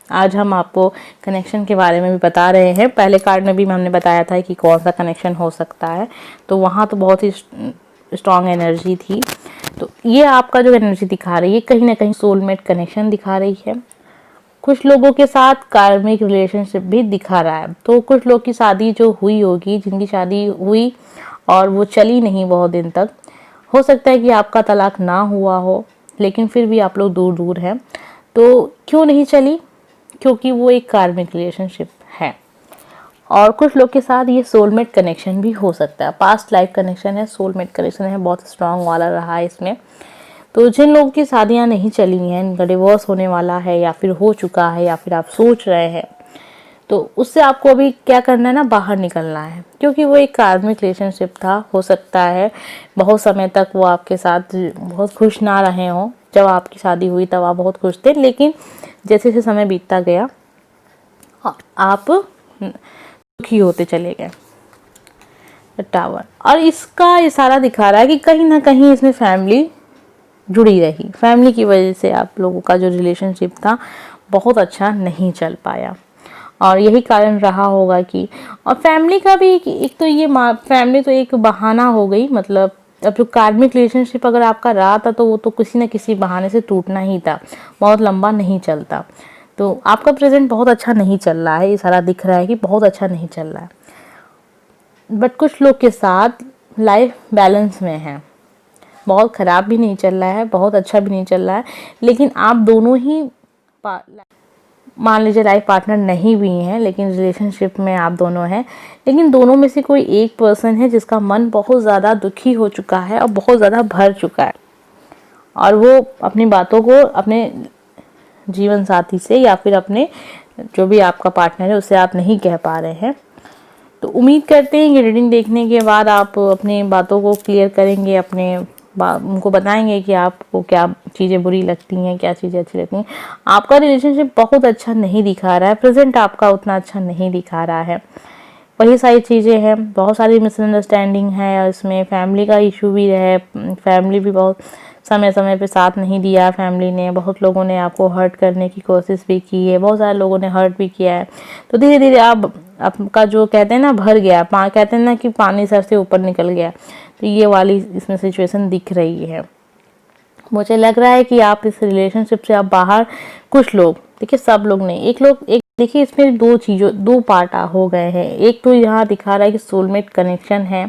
[SPEAKER 1] आज हम आपको कनेक्शन के बारे में भी बता रहे हैं। पहले कार्ड में भी हमने बताया था कि कौन सा कनेक्शन हो सकता है, तो वहाँ तो बहुत ही स्ट्रॉन्ग एनर्जी थी। तो ये आपका जो एनर्जी दिखा रही है कहीं ना कहीं सोलमेट कनेक्शन दिखा रही है। कुछ लोगों के साथ कार्मिक रिलेशनशिप भी दिखा रहा है। तो कुछ लोग की शादी जो हुई होगी, जिनकी शादी हुई और वो चली नहीं बहुत दिन तक, हो सकता है कि आपका तलाक ना हुआ हो, लेकिन फिर भी आप लोग दूर दूर हैं। तो क्यों नहीं चली? क्योंकि वो एक कार्मिक रिलेशनशिप है। और कुछ लोग के साथ ये सोलमेट कनेक्शन भी हो सकता है, पास्ट लाइफ कनेक्शन है, सोलमेट कनेक्शन है, बहुत स्ट्रांग वाला रहा है इसमें। तो जिन लोगों की शादियां नहीं चली हैं, इनका डिवोर्स होने वाला है या फिर हो चुका है या फिर आप सोच रहे हैं, तो उससे आपको अभी क्या करना है ना, बाहर निकलना है, क्योंकि वो एक कार्मिक रिलेशनशिप था। हो सकता है बहुत समय तक वो आपके साथ बहुत खुश ना रहे हों। जब आपकी शादी हुई तब आप बहुत खुश थे, लेकिन जैसे जैसे समय बीतता गया आप दुखी होते चले गए। टावर। और इसका इशारा दिखा रहा है कि कहीं ना कहीं इसमें फैमिली जुड़ी रही, फैमिली की वजह से आप लोगों का जो रिलेशनशिप था बहुत अच्छा नहीं चल पाया, और यही कारण रहा होगा कि, और फैमिली का भी एक तो ये फैमिली तो एक बहाना हो गई, मतलब अब जो कार्मिक रिलेशनशिप अगर आपका रहा था तो वो तो किसी न किसी बहाने से टूटना ही था, बहुत लंबा नहीं चलता। तो आपका प्रेजेंट बहुत अच्छा नहीं चल रहा है, ये सारा दिख रहा है कि बहुत अच्छा नहीं चल रहा है। बट कुछ लोग के साथ लाइफ बैलेंस में है, बहुत ख़राब भी नहीं चल रहा है, बहुत अच्छा भी नहीं चल रहा है, लेकिन आप दोनों ही मान लीजिए लाइफ पार्टनर नहीं भी हैं, लेकिन रिलेशनशिप में आप दोनों हैं, लेकिन दोनों में से कोई एक पर्सन है जिसका मन बहुत ज़्यादा दुखी हो चुका है और बहुत ज़्यादा भर चुका है, और वो अपनी बातों को अपने जीवन साथी से या फिर अपने जो भी आपका पार्टनर है उससे आप नहीं कह पा रहे हैं। तो उम्मीद करते हैं कि रीडिंग देखने के बाद आप अपनी बातों को क्लियर करेंगे, अपने उनको बताएंगे कि आपको क्या चीज़ें बुरी लगती हैं, क्या चीज़ें अच्छी लगती हैं। आपका रिलेशनशिप बहुत अच्छा नहीं दिखा रहा है, प्रेजेंट आपका उतना अच्छा नहीं दिखा रहा है, वही सारी चीज़ें हैं, बहुत सारी मिसअंडरस्टैंडिंग है, इसमें फैमिली का इशू भी है, फैमिली भी बहुत समय समय पे साथ नहीं दिया, फैमिली ने, बहुत लोगों ने आपको हर्ट करने की कोशिश भी की है, बहुत सारे लोगों ने हर्ट भी किया है। तो धीरे धीरे आपका जो कहते हैं ना भर गया, कहते हैं ना कि पानी सर से ऊपर निकल गया, तो ये वाली इसमें सिचुएशन दिख रही है। मुझे लग रहा है कि आप इस रिलेशनशिप से आप बाहर, कुछ लोग, देखिए सब लोग नहीं, एक देखिए इसमें दो पार्ट हो गए हैं। एक तो यहाँ दिखा रहा है कि सोलमेट कनेक्शन है,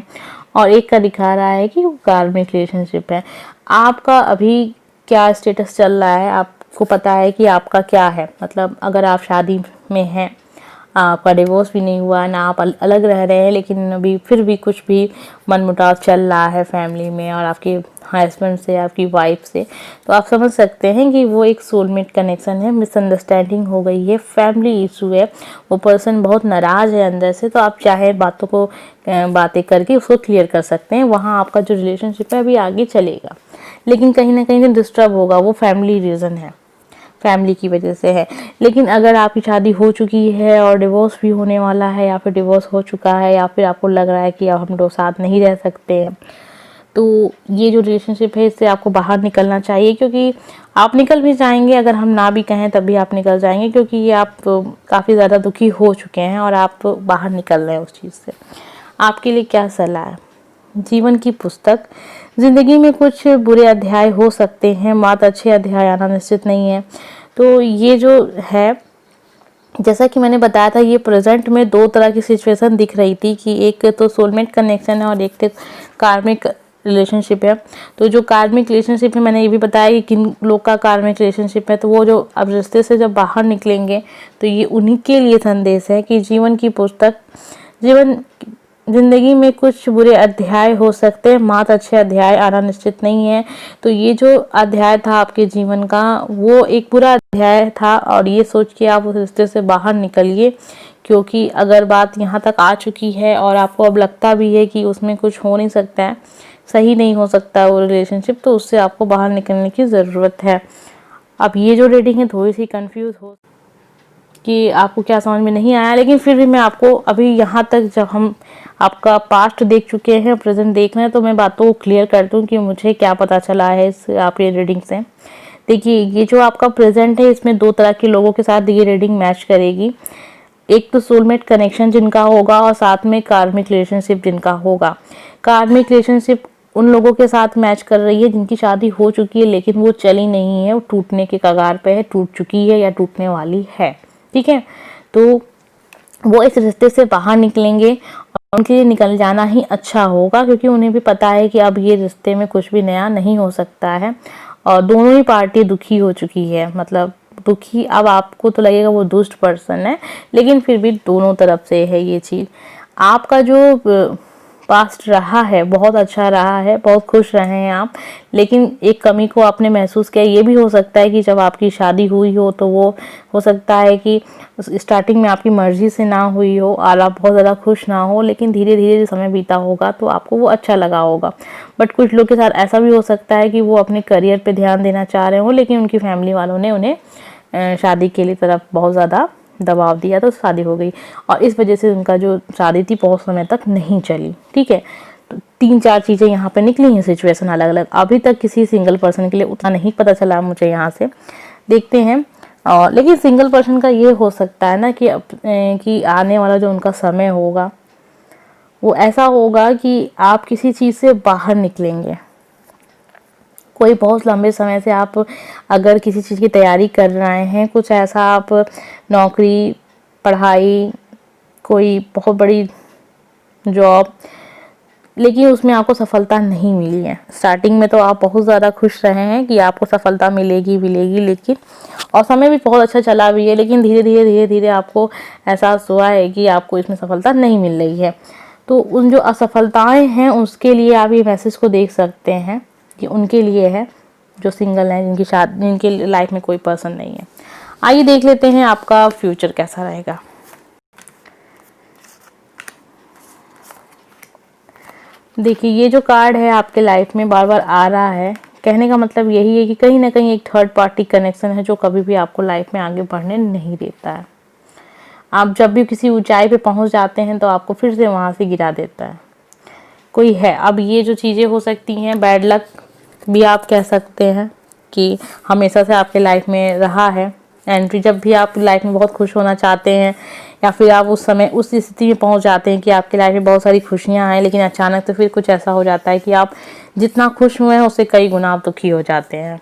[SPEAKER 1] और एक का दिखा रहा है कि वो कार्मिक रिलेशनशिप है। आपका अभी क्या स्टेटस चल रहा है, आपको पता है कि आपका क्या है, मतलब अगर आप शादी में हैं, आपका डिवोर्स भी नहीं हुआ ना, आप अलग रह रहे हैं, लेकिन अभी फिर भी कुछ भी मनमुटाव चल रहा है फैमिली में और आपके हस्बैंड से, आपकी वाइफ से, तो आप समझ सकते हैं कि वो एक सोलमेट कनेक्शन है, मिसअंडरस्टैंडिंग हो गई है, फैमिली इशू है, वो पर्सन बहुत नाराज़ है अंदर से, तो आप चाहे बातें करके उसको क्लियर कर सकते हैं, वहाँ आपका जो रिलेशनशिप है अभी आगे चलेगा, लेकिन कहीं ना कहीं डिस्टर्ब होगा, वो फैमिली रीज़न है, फैमिली की वजह से है। लेकिन अगर आपकी शादी हो चुकी है और डिवोर्स भी होने वाला है, या फिर डिवोर्स हो चुका है, या फिर आपको लग रहा है कि अब हम लोग साथ नहीं रह सकते हैं, तो ये जो रिलेशनशिप है इससे आपको बाहर निकलना चाहिए, क्योंकि आप निकल भी जाएंगे, अगर हम ना भी कहें तब भी आप निकल जाएंगे, क्योंकि ये आप काफ़ी ज़्यादा दुखी हो चुके हैं और आप बाहर निकल रहे हैं उस चीज़ से। आपके लिए क्या सलाह है? जीवन की पुस्तक, ज़िंदगी में कुछ बुरे अध्याय हो सकते हैं, मात्र अच्छे अध्याय आना निश्चित नहीं है। तो ये जो है, जैसा कि मैंने बताया था, ये प्रेजेंट में दो तरह की सिचुएशन दिख रही थी कि एक तो सोलमेट कनेक्शन है और एक कार्मिक रिलेशनशिप है। तो जो कार्मिक रिलेशनशिप है, मैंने ये भी बताया कि किन लोग का कार्मिक रिलेशनशिप है, तो वो जो अब रिश्ते से जब बाहर निकलेंगे तो ये उन्हीं के लिए संदेश है कि जीवन की पुस्तक, जिंदगी में कुछ बुरे अध्याय हो सकते हैं, मात्र अच्छे अध्याय आना निश्चित नहीं है। तो ये जो अध्याय था आपके जीवन का, वो एक बुरा अध्याय था, और ये सोच के आप उस रिश्ते से बाहर निकलिए, क्योंकि अगर बात यहाँ तक आ चुकी है और आपको अब लगता भी है कि उसमें कुछ हो नहीं सकता है, सही नहीं हो सकता वो रिलेशनशिप, तो उससे आपको बाहर निकलने की ज़रूरत है। अब ये जो रीडिंग है थोड़ी सी कंफ्यूज हो कि आपको क्या समझ में नहीं आया, लेकिन फिर भी मैं आपको अभी यहाँ तक, जब हम आपका पास्ट देख चुके हैं, प्रेजेंट देख रहे हैं, तो मैं बातों को क्लियर कर दूँ कि मुझे क्या पता चला है इस आपकी रीडिंग से। देखिए, ये जो आपका प्रेजेंट है, इसमें दो तरह के लोगों के साथ ये रीडिंग मैच करेगी। एक तो सोलमेट कनेक्शन जिनका होगा, और साथ में कार्मिक रिलेशनशिप जिनका होगा। कार्मिक रिलेशनशिप उन लोगों के साथ मैच कर रही है जिनकी शादी हो चुकी है, लेकिन वो चली नहीं है, वो टूटने के कगार पे है, टूट चुकी है या टूटने वाली है, ठीक है। तो वो इस रिश्ते से बाहर निकलेंगे, और उनके लिए निकल जाना ही अच्छा होगा, क्योंकि उन्हें भी पता है कि अब ये रिश्ते में कुछ भी नया नहीं हो सकता है, और दोनों ही पार्टी दुखी हो चुकी है, मतलब दुखी, अब आपको तो लगेगा वो दुष्ट पर्सन है, लेकिन फिर भी दोनों तरफ से है ये चीज़। आपका जो पास्ट रहा है बहुत अच्छा रहा है, बहुत खुश रहे हैं आप, लेकिन एक कमी को आपने महसूस किया। ये भी हो सकता है कि जब आपकी शादी हुई हो तो वो हो सकता है कि स्टार्टिंग में आपकी मर्जी से ना हुई हो और आप बहुत ज़्यादा खुश ना हो, लेकिन धीरे धीरे जो समय बीता होगा तो आपको वो अच्छा लगा होगा। बट कुछ लोग के साथ ऐसा भी हो सकता है कि वो अपने करियर पे ध्यान देना चाह रहे हो, लेकिन उनकी फैमिली वालों ने उन्हें शादी के लिए तरफ बहुत ज़्यादा दबाव दिया तो शादी हो गई, और इस वजह से उनका जो शादी थी बहुत समय तक नहीं चली। ठीक है, तो 3-4 चीज़ें यहाँ पे निकली हैं सिचुएशन अलग अलग। अभी तक किसी सिंगल पर्सन के लिए उतना नहीं पता चला मुझे यहाँ से, देखते हैं। और लेकिन सिंगल पर्सन का ये हो सकता है ना कि आने वाला जो उनका समय होगा वो ऐसा होगा कि आप किसी चीज़ से बाहर निकलेंगे। कोई बहुत लंबे समय से आप अगर किसी चीज़ की तैयारी कर रहे हैं, कुछ ऐसा आप नौकरी, पढ़ाई, कोई बहुत बड़ी जॉब, लेकिन उसमें आपको सफलता नहीं मिली है। स्टार्टिंग में तो आप बहुत ज़्यादा खुश रहे हैं कि आपको सफलता मिलेगी, लेकिन और समय भी बहुत अच्छा चला भी है, लेकिन धीरे धीरे आपको एहसास हुआ है कि आपको इसमें सफलता नहीं मिल रही है। तो उन जो असफलताएं हैं उसके लिए आप ये मैसेज को देख सकते हैं कि उनके लिए है, जो सिंगल हैं, जिनके लाइफ में कोई पर्सन नहीं है। आइए देख लेते हैं आपका फ्यूचर कैसा रहेगा। देखिए, ये जो कार्ड है आपके लाइफ में बार बार आ रहा है, कहने का मतलब यही है कि कहीं ना कहीं एक थर्ड पार्टी कनेक्शन है जो कभी भी आपको लाइफ में आगे बढ़ने नहीं देता है। आप जब भी किसी ऊंचाई पे पहुंच जाते हैं तो आपको फिर से वहां से गिरा देता है, कोई है। अब ये जो चीज़ें हो सकती हैं, बैड लक भी आप कह सकते हैं कि हमेशा से आपके लाइफ में रहा है एंट्री। जब भी आप लाइफ में बहुत खुश होना चाहते हैं या फिर आप उस समय उस स्थिति में पहुंच जाते हैं कि आपकी लाइफ में बहुत सारी खुशियां हैं, लेकिन अचानक तो फिर कुछ ऐसा हो जाता है कि आप जितना खुश हुए हैं उससे कई गुना आप दुखी हो जाते हैं।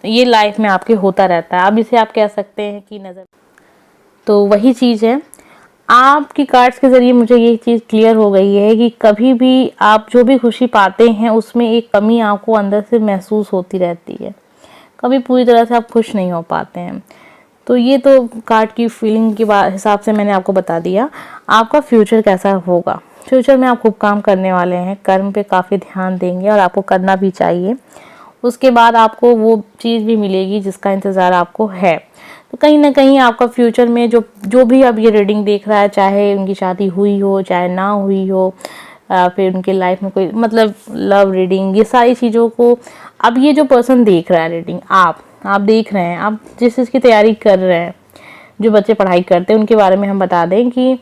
[SPEAKER 1] तो ये लाइफ में आपके होता रहता है। अब इसे आप कह सकते हैं कि नज़र, तो वही चीज़ है। आपकी कार्ड्स के ज़रिए मुझे ये चीज़ क्लियर हो गई है कि कभी भी आप जो भी खुशी पाते हैं उसमें एक कमी आपको अंदर से महसूस होती रहती है, कभी पूरी तरह से आप खुश नहीं हो पाते हैं। तो ये तो कार्ड की फीलिंग के हिसाब से मैंने आपको बता दिया। आपका फ्यूचर कैसा होगा, फ्यूचर में आप खूब काम करने वाले हैं, कर्म पे काफ़ी ध्यान देंगे और आपको करना भी चाहिए। उसके बाद आपको वो चीज़ भी मिलेगी जिसका इंतज़ार आपको है। तो कहीं ना कहीं आपका फ्यूचर में जो भी अब ये रीडिंग देख रहा है, चाहे उनकी शादी हुई हो चाहे ना हुई हो, फिर उनके लाइफ में कोई मतलब लव रीडिंग, ये सारी चीज़ों को अब ये जो पर्सन देख रहा है रीडिंग, आप देख रहे हैं, आप जिस चीज़ की तैयारी कर रहे हैं, जो बच्चे पढ़ाई करते हैं उनके बारे में हम बता दें कि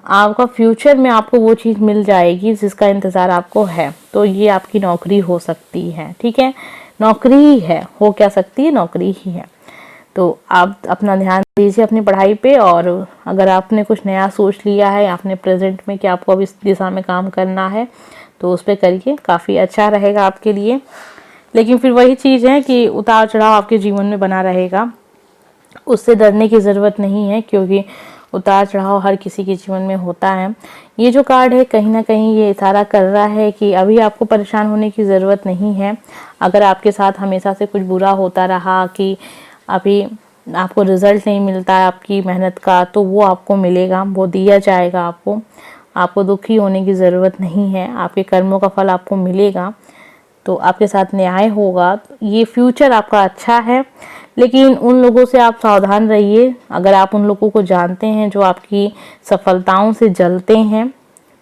[SPEAKER 1] आपका फ्यूचर में आपको वो चीज़ मिल जाएगी जिसका इंतज़ार आपको है। तो ये आपकी नौकरी हो सकती है। ठीक है, नौकरी ही है, हो क्या सकती है, नौकरी ही है। तो आप अपना ध्यान दीजिए अपनी पढ़ाई पे, और अगर आपने कुछ नया सोच लिया है आपने प्रेजेंट में कि आपको अब इस दिशा में काम करना है तो उस पर करिए, काफ़ी अच्छा रहेगा आपके लिए। लेकिन फिर वही चीज़ है कि उतार चढ़ाव आपके जीवन में बना रहेगा, उससे डरने की ज़रूरत नहीं है, क्योंकि उतार चढ़ाव हर किसी के जीवन में होता है। ये जो कार्ड है कहीं ना कहीं ये इशारा कर रहा है कि अभी आपको परेशान होने की ज़रूरत नहीं है। अगर आपके साथ हमेशा से कुछ बुरा होता रहा कि अभी आपको रिजल्ट नहीं मिलता है आपकी मेहनत का, तो वो आपको मिलेगा, वो दिया जाएगा आपको। आपको दुखी होने की ज़रूरत नहीं है, आपके कर्मों का फल आपको मिलेगा, तो आपके साथ न्याय होगा। ये फ्यूचर आपका अच्छा है, लेकिन उन लोगों से आप सावधान रहिए। अगर आप उन लोगों को जानते हैं जो आपकी सफलताओं से जलते हैं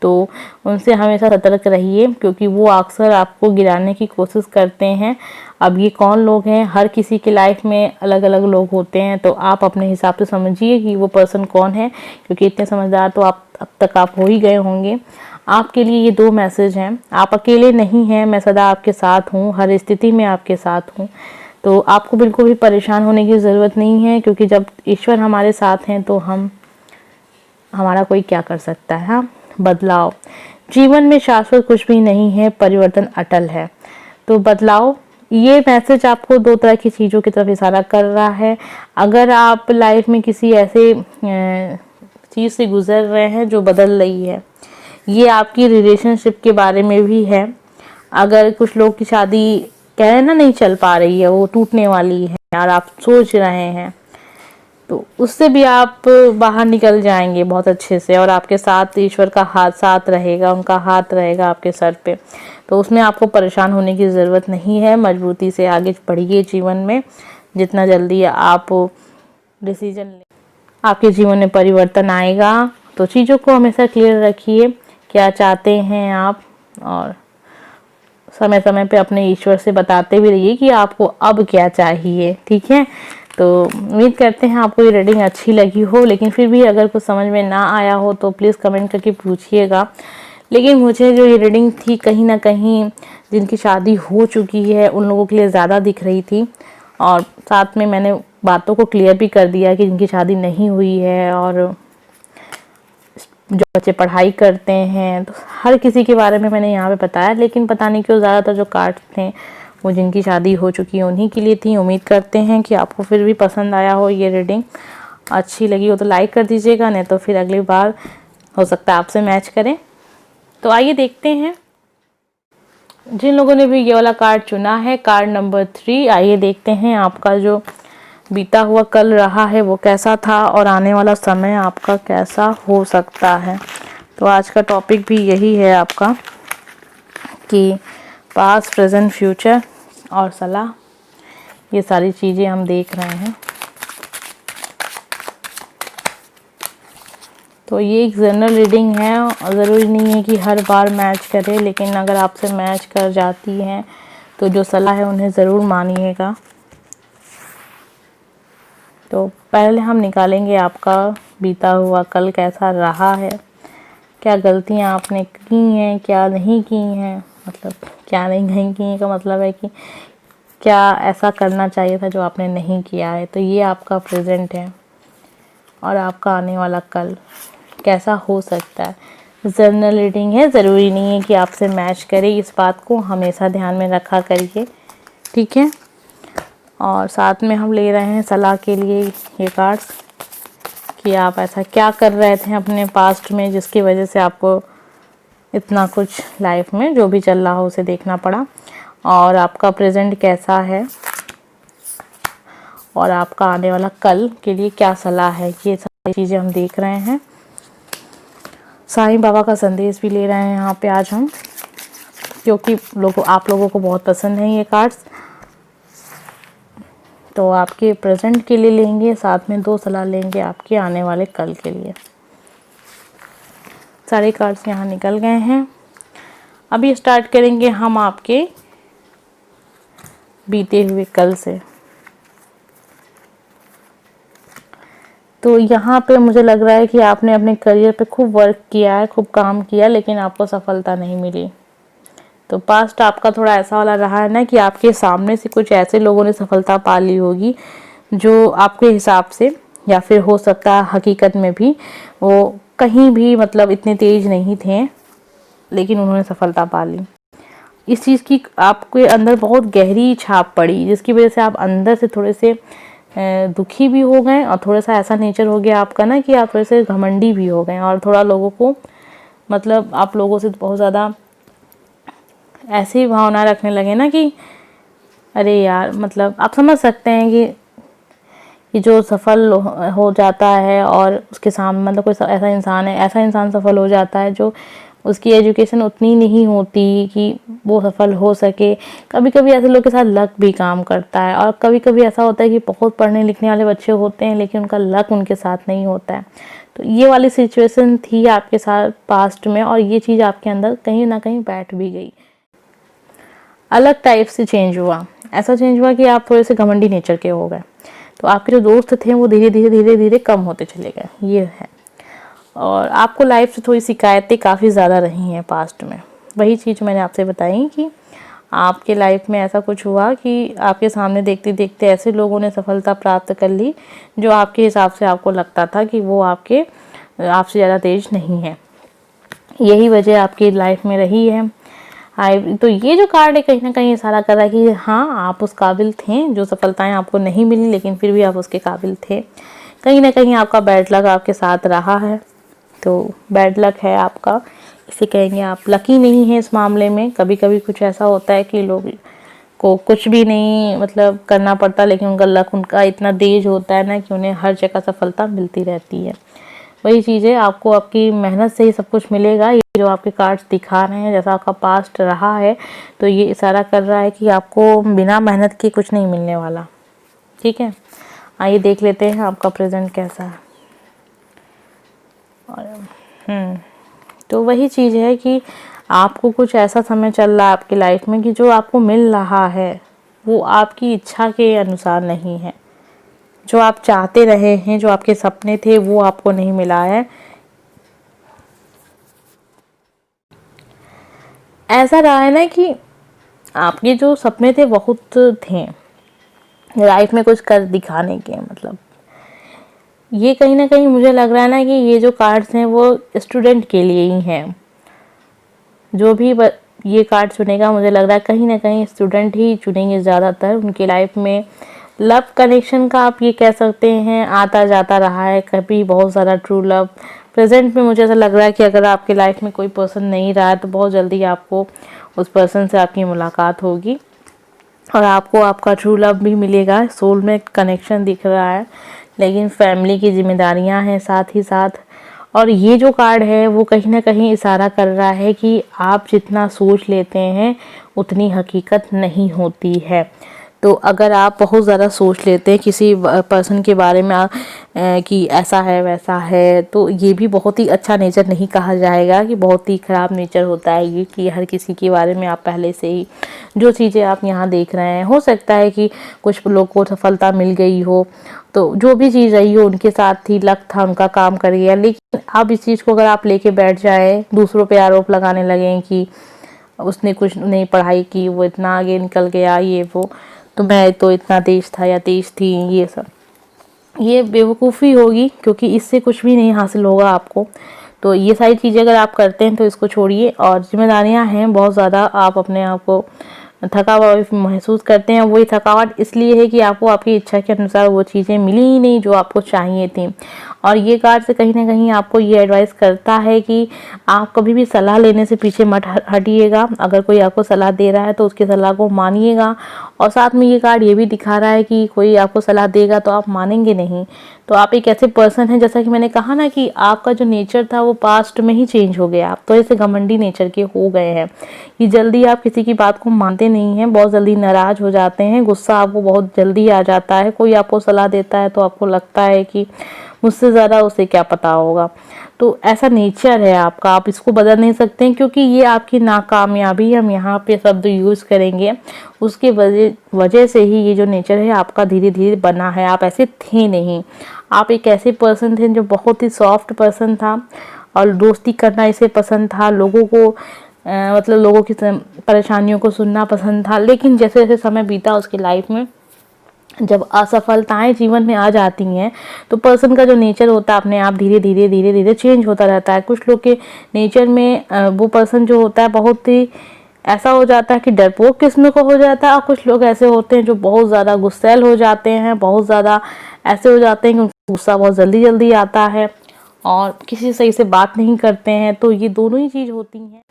[SPEAKER 1] तो उनसे हमेशा सतर्क रहिए, क्योंकि वो अक्सर आपको गिराने की कोशिश करते हैं। अब ये कौन लोग हैं, हर किसी की लाइफ में अलग अलग लोग होते हैं, तो आप अपने हिसाब से समझिए कि वो पर्सन कौन है, क्योंकि इतने समझदार तो आप अब तक आप हो ही गए होंगे। आपके लिए ये 2 मैसेज हैं, आप अकेले नहीं हैं, मैं सदा आपके साथ हूँ, हर स्थिति में आपके साथ हूँ। तो आपको बिल्कुल भी परेशान होने की ज़रूरत नहीं है, क्योंकि जब ईश्वर हमारे साथ हैं तो हमारा कोई क्या कर सकता है। हाँ, बदलाव, जीवन में शाश्वत कुछ भी नहीं है, परिवर्तन अटल है। तो बदलाव, ये मैसेज आपको 2 तरह की चीज़ों की तरफ इशारा कर रहा है। अगर आप लाइफ में किसी ऐसे चीज़ से गुजर रहे हैं जो बदल रही है, ये आपकी रिलेशनशिप के बारे में भी है। अगर कुछ लोग की शादी कह रहे हैं ना नहीं चल पा रही है, वो टूटने वाली है और आप सोच रहे हैं, तो उससे भी आप बाहर निकल जाएंगे बहुत अच्छे से, और आपके साथ ईश्वर का हाथ साथ रहेगा, उनका हाथ रहेगा आपके सर पे। तो उसमें आपको परेशान होने की ज़रूरत नहीं है, मजबूती से आगे बढ़िए जीवन में। जितना जल्दी आप डिसीजन ले, आपके जीवन में परिवर्तन आएगा। तो चीज़ों को हमेशा क्लियर रखिए, क्या चाहते हैं आप, और समय समय पे अपने ईश्वर से बताते भी रहिए कि आपको अब क्या चाहिए। ठीक है, तो उम्मीद करते हैं आपको ये रीडिंग अच्छी लगी हो, लेकिन फिर भी अगर कुछ समझ में ना आया हो तो प्लीज़ कमेंट करके पूछिएगा। लेकिन मुझे जो ये रीडिंग थी कहीं ना कहीं जिनकी शादी हो चुकी है उन लोगों के लिए ज़्यादा दिख रही थी, और साथ में मैंने बातों को क्लियर भी कर दिया कि जिनकी शादी नहीं हुई है और जो बच्चे पढ़ाई करते हैं, तो हर किसी के बारे में मैंने यहाँ पे बताया। लेकिन पता नहीं क्यों ज़्यादातर जो कार्ड्स थे वो जिनकी शादी हो चुकी है उन्हीं के लिए थी। उम्मीद करते हैं कि आपको फिर भी पसंद आया हो, ये रीडिंग अच्छी लगी हो तो लाइक कर दीजिएगा, नहीं तो फिर अगली बार हो सकता है आपसे मैच करें। तो आइए देखते हैं जिन लोगों ने भी ये वाला कार्ड चुना है, कार्ड नंबर 3। आइए देखते हैं आपका जो बीता हुआ कल रहा है वो कैसा था और आने वाला समय आपका कैसा हो सकता है। तो आज का टॉपिक भी यही है आपका कि पास्ट, प्रेजेंट, फ्यूचर और सलाह, ये सारी चीज़ें हम देख रहे हैं। तो ये एक जनरल रीडिंग है और ज़रूरी नहीं है कि हर बार मैच करे, लेकिन अगर आपसे मैच कर जाती हैं तो जो सलाह है उन्हें ज़रूर मानिएगा। तो पहले हम निकालेंगे आपका बीता हुआ कल कैसा रहा है, क्या गलतियां आपने की हैं, क्या नहीं की हैं, मतलब क्या नहीं की हैं का मतलब है कि क्या ऐसा करना चाहिए था जो आपने नहीं किया है। तो ये आपका प्रेजेंट है और आपका आने वाला कल कैसा हो सकता है। जनरल रीडिंग है, ज़रूरी नहीं है कि आपसे मैच करे, इस बात को हमेशा ध्यान में रखा करिए, ठीक है। और साथ में हम ले रहे हैं सलाह के लिए ये कार्ड्स कि आप ऐसा क्या कर रहे थे अपने पास्ट में जिसकी वजह से आपको इतना कुछ लाइफ में जो भी चल रहा हो उसे देखना पड़ा, और आपका प्रेजेंट कैसा है और आपका आने वाला कल के लिए क्या सलाह है। ये सारी चीज़ें हम देख रहे हैं। साईं बाबा का संदेश भी ले रहे हैं यहाँ पे आज हम, क्योंकि आप लोगों को बहुत पसंद है ये कार्ड्स। तो आपके प्रेजेंट के लिए लेंगे, साथ में 2 सलाह लेंगे आपके आने वाले कल के लिए। सारे कार्ड्स यहाँ निकल गए हैं। अभी स्टार्ट करेंगे हम आपके बीते हुए कल से। तो यहाँ पे मुझे लग रहा है कि आपने अपने करियर पे खूब वर्क किया है, खूब काम किया, लेकिन आपको सफलता नहीं मिली। तो पास्ट आपका थोड़ा ऐसा वाला रहा है ना कि आपके सामने से कुछ ऐसे लोगों ने सफलता पा ली होगी जो आपके हिसाब से, या फिर हो सकता है हकीकत में भी वो कहीं भी मतलब इतने तेज नहीं थे, लेकिन उन्होंने सफलता पा ली। इस चीज़ की आपके अंदर बहुत गहरी छाप पड़ी, जिसकी वजह से आप अंदर से थोड़े से दुखी भी हो गए, और थोड़ा सा ऐसा नेचर हो गया आपका ना कि आप थोड़े से घमंडी भी हो गए, और थोड़ा लोगों को मतलब आप लोगों से बहुत ज़्यादा ऐसी भावना रखने लगे ना कि अरे यार, मतलब आप समझ सकते हैं कि जो सफल हो जाता है और उसके सामने मतलब कोई ऐसा इंसान है, ऐसा इंसान सफल हो जाता है जो उसकी एजुकेशन उतनी नहीं होती कि वो सफल हो सके। कभी कभी ऐसे लोग के साथ लक भी काम करता है, और कभी कभी ऐसा होता है कि बहुत पढ़ने लिखने वाले बच्चे होते हैं लेकिन उनका लक उनके साथ नहीं होता है। तो ये वाली सिचुएशन थी आपके साथ पास्ट में, और ये चीज़ आपके अंदर कहीं ना कहीं बैठ भी गई। अलग टाइप से चेंज हुआ, ऐसा चेंज हुआ कि आप थोड़े से घमंडी नेचर के हो गए। तो आपके जो दोस्त थे वो धीरे धीरे धीरे धीरे कम होते चले गए, ये है। और आपको लाइफ से थोड़ी शिकायतें काफ़ी ज़्यादा रही हैं पास्ट में। वही चीज़ मैंने आपसे बताई कि आपके लाइफ में ऐसा कुछ हुआ कि आपके सामने देखते देखते ऐसे लोगों ने सफलता प्राप्त कर ली जो आपके हिसाब से आपको लगता था कि वो आपसे ज़्यादा तेज नहीं है। यही वजह आपकी लाइफ में रही है। तो ये जो कार्ड है कहीं ना कहीं इशारा कर रहा है कि हाँ, आप उस काबिल थे, जो सफलताएं आपको नहीं मिली लेकिन फिर भी आप उसके काबिल थे। कहीं ना कहीं आपका बैड लक आपके साथ रहा है, तो बैड लक है आपका, इसे कहेंगे। आप लकी नहीं है इस मामले में। कभी कभी कुछ ऐसा होता है कि लोग को कुछ भी नहीं मतलब करना पड़ता, लेकिन उनका लक उनका इतना तेज होता है ना कि उन्हें हर जगह सफलता मिलती रहती है। वही चीज़ है, आपको आपकी मेहनत से ही सब कुछ मिलेगा। ये जो आपके कार्ड्स दिखा रहे हैं, जैसा आपका पास्ट रहा है, तो ये इशारा कर रहा है कि आपको बिना मेहनत के कुछ नहीं मिलने वाला, ठीक है। आइए देख लेते हैं आपका प्रेजेंट कैसा है। और तो वही चीज़ है कि आपको कुछ ऐसा समय चल रहा है आपकी लाइफ में कि जो आपको मिल रहा है वो आपकी इच्छा के अनुसार नहीं है, जो आप चाहते रहे हैं, जो आपके सपने थे, वो आपको नहीं मिला है। ऐसा रहा है ना कि आपके जो सपने थे बहुत थे लाइफ में कुछ कर दिखाने के, मतलब ये कहीं ना कहीं मुझे लग रहा है ना कि ये जो कार्ड्स हैं वो स्टूडेंट के लिए ही हैं। जो भी ये कार्ड चुनेगा, मुझे लग रहा है कहीं ना कहीं स्टूडेंट ही चुनेंगे ज़्यादातर। उनकी लाइफ में लव कनेक्शन का आप ये कह सकते हैं आता जाता रहा है, कभी बहुत ज़्यादा ट्रू लव। प्रेजेंट में मुझे ऐसा लग रहा है कि अगर आपके लाइफ में कोई पर्सन नहीं रहा है तो बहुत जल्दी आपको उस पर्सन से आपकी मुलाकात होगी और आपको आपका ट्रू लव भी मिलेगा। सोलमेट कनेक्शन दिख रहा है, लेकिन फैमिली की जिम्मेदारियां हैं साथ ही साथ। और ये जो कार्ड है वो कहीं ना कहीं इशारा कर रहा है कि आप जितना सोच लेते हैं उतनी हकीकत नहीं होती है। तो अगर आप बहुत ज़्यादा सोच लेते हैं किसी पर्सन के बारे में कि ऐसा है वैसा है, तो ये भी बहुत ही अच्छा नेचर नहीं कहा जाएगा कि बहुत ही ख़राब नेचर होता है ये, कि हर किसी के बारे में आप पहले से ही जो चीज़ें आप यहाँ देख रहे हैं, हो सकता है कि कुछ लोग को सफलता मिल गई हो, तो जो भी चीज़ रही हो उनके साथ ही लक था, उनका काम कर गया। लेकिन आप इस चीज़ को अगर आप लेके बैठ जाए, दूसरों पे आरोप लगाने लगें कि उसने कुछ नहीं पढ़ाई की, वो इतना आगे निकल गया, ये वो, तो मैं तो इतना तेज था या तेज थी, ये सब ये बेवकूफ़ी होगी, क्योंकि इससे कुछ भी नहीं हासिल होगा आपको। तो ये सारी चीज़ें अगर आप करते हैं तो इसको छोड़िए। और जिम्मेदारियां हैं बहुत ज़्यादा, आप अपने आप को थका हुआ महसूस करते हैं। वही थकावट इसलिए है कि आपको आपकी इच्छा के अनुसार वो चीज़ें मिली ही नहीं जो आपको चाहिए थी। और ये कार्ड से कहीं ना कहीं आपको ये एडवाइस करता है कि आप कभी भी सलाह लेने से पीछे मत हटिएगा। अगर कोई आपको सलाह दे रहा है तो उसकी सलाह को मानिएगा। और साथ में ये कार्ड ये भी दिखा रहा है कि कोई आपको सलाह देगा तो आप मानेंगे नहीं। तो आप एक ऐसे पर्सन हैं, जैसा कि मैंने कहा ना कि आपका जो नेचर था वो पास्ट में ही चेंज हो गया। आप तो ऐसे घमंडी नेचर के हो गए हैं कि जल्दी आप किसी की बात को मानते नहीं हैं, बहुत जल्दी नाराज हो जाते हैं, गुस्सा आपको बहुत जल्दी आ जाता है। कोई आपको सलाह देता है तो आपको लगता है कि मुझसे ज़्यादा उसे क्या पता होगा। तो ऐसा नेचर है आपका, आप इसको बदल नहीं सकते हैं, क्योंकि ये आपकी नाकामयाबी हम यहाँ पे शब्द यूज़ करेंगे, उसके वजह से ही ये जो नेचर है आपका धीरे धीरे बना है। आप ऐसे थे नहीं, आप एक ऐसे पर्सन थे जो बहुत ही सॉफ्ट पर्सन था और दोस्ती करना इसे पसंद था, लोगों को मतलब लोगों की परेशानियों को सुनना पसंद था। लेकिन जैसे जैसे समय बीता उसकी लाइफ में, जब असफलताएं जीवन में आ जाती हैं तो पर्सन का जो नेचर होता है अपने आप धीरे धीरे धीरे धीरे चेंज होता रहता है। कुछ लोग के नेचर में वो पर्सन जो होता है बहुत ही ऐसा हो जाता है कि डरपोक किस्म को हो जाता है, और कुछ लोग ऐसे होते हैं जो बहुत ज़्यादा गुस्सैल हो जाते हैं, बहुत ज़्यादा ऐसे हो जाते हैं कि उनको गुस्सा बहुत जल्दी जल्दी आता है और किसी सही से बात नहीं करते हैं। तो ये दोनों ही चीज़ होती हैं,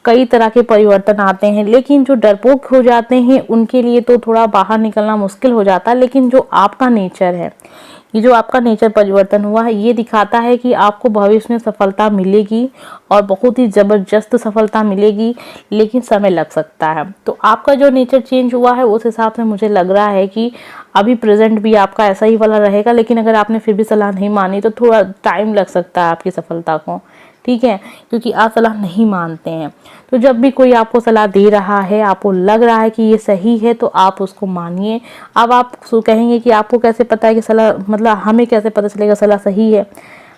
[SPEAKER 1] कई तरह के परिवर्तन आते हैं। लेकिन जो डरपोक हो जाते हैं उनके लिए तो थोड़ा बाहर निकलना मुश्किल हो जाता है। लेकिन जो आपका नेचर है, ये जो आपका नेचर परिवर्तन हुआ है, ये दिखाता है कि आपको भविष्य में सफलता मिलेगी और बहुत ही ज़बरदस्त सफलता मिलेगी, लेकिन समय लग सकता है। तो आपका जो नेचर चेंज हुआ है उस हिसाब से मुझे लग रहा है कि अभी प्रेजेंट भी आपका ऐसा ही वाला रहेगा। लेकिन अगर आपने फिर भी सलाह नहीं मानी तो थोड़ा टाइम लग सकता है आपकी सफलता को, ठीक है, क्योंकि आप सलाह नहीं मानते हैं। तो जब भी कोई आपको सलाह दे रहा है, आपको लग रहा है कि ये सही है, तो आप उसको मानिए। अब आप कहेंगे कि आपको कैसे पता है कि सलाह, मतलब हमें कैसे पता चलेगा सलाह सही है?